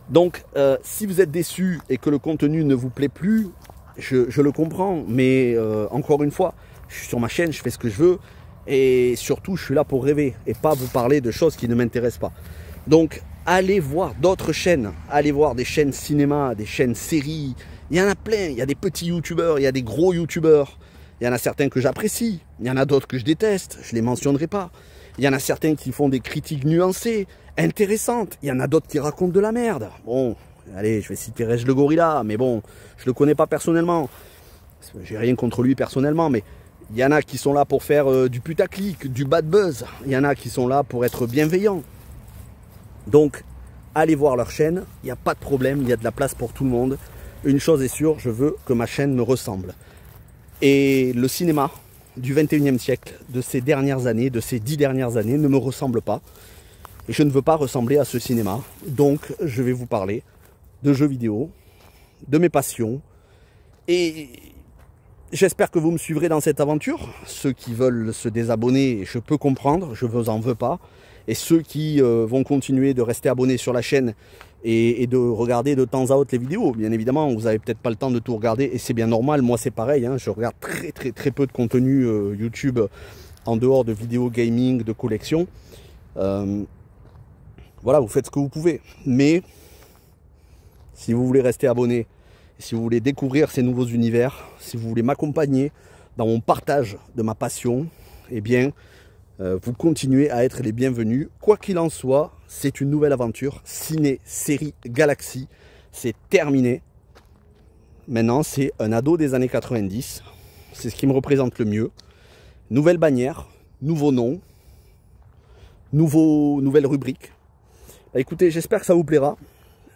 Donc, si vous êtes déçu et que le contenu ne vous plaît plus, je le comprends. Mais encore une fois, je suis sur ma chaîne, je fais ce que je veux. Et surtout, je suis là pour rêver et pas vous parler de choses qui ne m'intéressent pas. Donc, allez voir d'autres chaînes. Allez voir des chaînes cinéma, des chaînes séries. Il y en a plein. Il y a des petits youtubeurs, il y a des gros youtubeurs. Il y en a certains que j'apprécie. Il y en a d'autres que je déteste. Je ne les mentionnerai pas. Il y en a certains qui font des critiques nuancées, intéressantes. Il y en a d'autres qui racontent de la merde. Bon, allez, je vais citer Reg le Gorilla, mais bon, je ne le connais pas personnellement. J'ai rien contre lui personnellement, mais il y en a qui sont là pour faire du putaclic, du bad buzz. Il y en a qui sont là pour être bienveillants. Donc, allez voir leur chaîne, il n'y a pas de problème, il y a de la place pour tout le monde. Une chose est sûre, je veux que ma chaîne me ressemble. Et le cinéma du 21e siècle, de ces dernières années, de ces 10 dernières années, ne me ressemble pas. Et je ne veux pas ressembler à ce cinéma. Donc, je vais vous parler de jeux vidéo, de mes passions. Et j'espère que vous me suivrez dans cette aventure. Ceux qui veulent se désabonner, je peux comprendre, je ne vous en veux pas. Et ceux qui vont continuer de rester abonnés sur la chaîne et de regarder de temps à autre les vidéos. Bien évidemment, vous n'avez peut-être pas le temps de tout regarder et c'est bien normal. Moi, c'est pareil. Hein, je regarde très peu de contenu YouTube en dehors de vidéos gaming, de collection. Voilà, vous faites ce que vous pouvez. Mais si vous voulez rester abonné, si vous voulez découvrir ces nouveaux univers, si vous voulez m'accompagner dans mon partage de ma passion, eh bien, vous continuez à être les bienvenus. Quoi qu'il en soit, c'est une nouvelle aventure. Ciné, série, galaxie, c'est terminé. Maintenant, c'est un ado des années 90. C'est ce qui me représente le mieux. Nouvelle bannière, nouveau nom, nouvelle rubrique. Bah, écoutez, j'espère que ça vous plaira.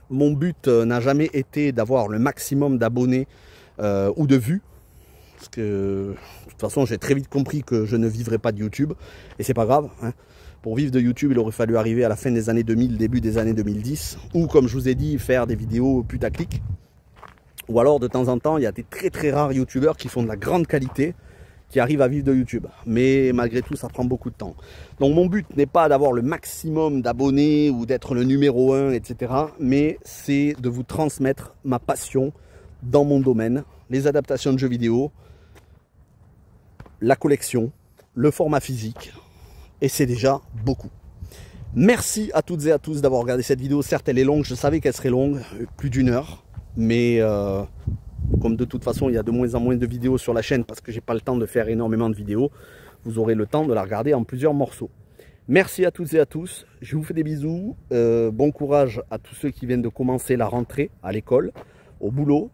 Mon but n'a jamais été d'avoir le maximum d'abonnés ou de vues. Parce que de toute façon, j'ai très vite compris que je ne vivrais pas de YouTube. Et c'est pas grave. Hein. Pour vivre de YouTube, il aurait fallu arriver à la fin des années 2000, début des années 2010. Ou comme je vous ai dit, faire des vidéos putaclic. Ou alors, de temps en temps, il y a des très rares YouTubeurs qui font de la grande qualité, qui arrivent à vivre de YouTube. Mais malgré tout, ça prend beaucoup de temps. Donc mon but n'est pas d'avoir le maximum d'abonnés ou d'être le numéro 1, etc. Mais c'est de vous transmettre ma passion dans mon domaine. Les adaptations de jeux vidéo, la collection, le format physique, et c'est déjà beaucoup. Merci à toutes et à tous d'avoir regardé cette vidéo. Certes, elle est longue, je savais qu'elle serait longue, plus d'1 heure, mais comme de toute façon, il y a de moins en moins de vidéos sur la chaîne parce que j'ai pas le temps de faire énormément de vidéos, vous aurez le temps de la regarder en plusieurs morceaux. Merci à toutes et à tous, je vous fais des bisous, bon courage à tous ceux qui viennent de commencer la rentrée à l'école, au boulot.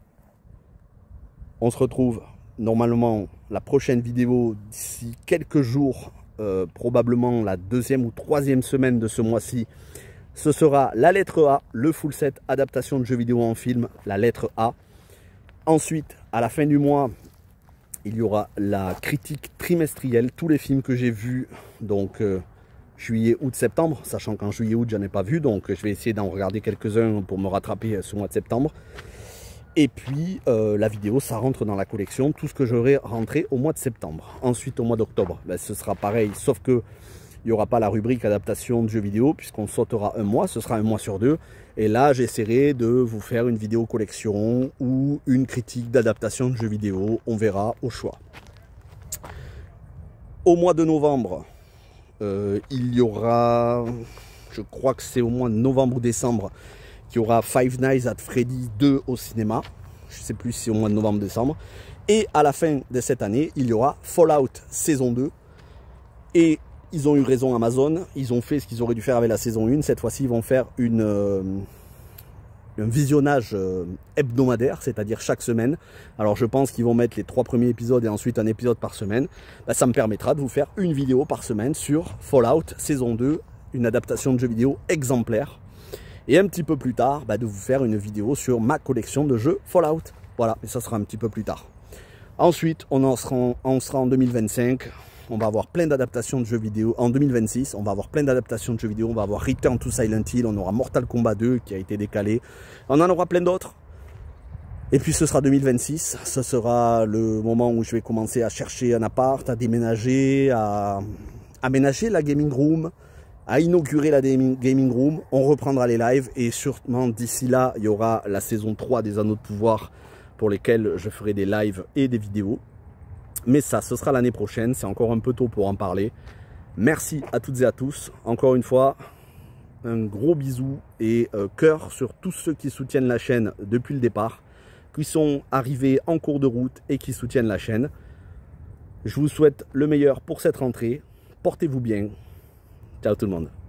On se retrouve normalement la prochaine vidéo d'ici quelques jours, probablement la 2e ou 3e semaine de ce mois-ci. Ce sera la lettre A, le full set adaptation de jeux vidéo en film, la lettre A. Ensuite, à la fin du mois, il y aura la critique trimestrielle, tous les films que j'ai vus, donc juillet, août, septembre, sachant qu'en juillet, août, j'en ai pas vu, donc je vais essayer d'en regarder quelques-uns pour me rattraper ce mois de septembre. Et puis, la vidéo, ça rentre dans la collection, tout ce que j'aurai rentré au mois de septembre. Ensuite, au mois d'octobre, ben, ce sera pareil, sauf que il n'y aura pas la rubrique adaptation de jeux vidéo, puisqu'on sautera un mois, ce sera un mois sur 2. Et là, j'essaierai de vous faire une vidéo collection ou une critique d'adaptation de jeux vidéo, on verra au choix. Au mois de novembre, il y aura, je crois que c'est au mois de novembre ou décembre, qu'il y aura Five Nights at Freddy's 2 au cinéma. Je ne sais plus si c'est au mois de novembre-décembre. Et à la fin de cette année, il y aura Fallout saison 2. Et ils ont eu raison, Amazon. Ils ont fait ce qu'ils auraient dû faire avec la saison 1. Cette fois-ci, ils vont faire un visionnage hebdomadaire, c'est-à-dire chaque semaine. Alors je pense qu'ils vont mettre les 3 premiers épisodes et ensuite un épisode par semaine. Ben, ça me permettra de vous faire une vidéo par semaine sur Fallout saison 2, une adaptation de jeux vidéo exemplaire. Et un petit peu plus tard, de vous faire une vidéo sur ma collection de jeux Fallout. Voilà, et ça sera un petit peu plus tard. Ensuite, on sera en 2025. on va avoir plein d'adaptations de jeux vidéo. En 2026, on va avoir plein d'adaptations de jeux vidéo. On va avoir Return to Silent Hill, on aura Mortal Kombat 2 qui a été décalé. On en aura plein d'autres. Et puis ce sera 2026, ce sera le moment où je vais commencer à chercher un appart, à déménager, à aménager la gaming room, à inaugurer la gaming room. On reprendra les lives et sûrement d'ici là, il y aura la saison 3 des Anneaux de Pouvoir pour lesquels je ferai des lives et des vidéos. Mais ça, ce sera l'année prochaine, c'est encore un peu tôt pour en parler. Merci à toutes et à tous. Encore une fois, un gros bisou et cœur sur tous ceux qui soutiennent la chaîne depuis le départ, qui sont arrivés en cours de route et qui soutiennent la chaîne. Je vous souhaite le meilleur pour cette rentrée. Portez-vous bien. Ciao tout le monde.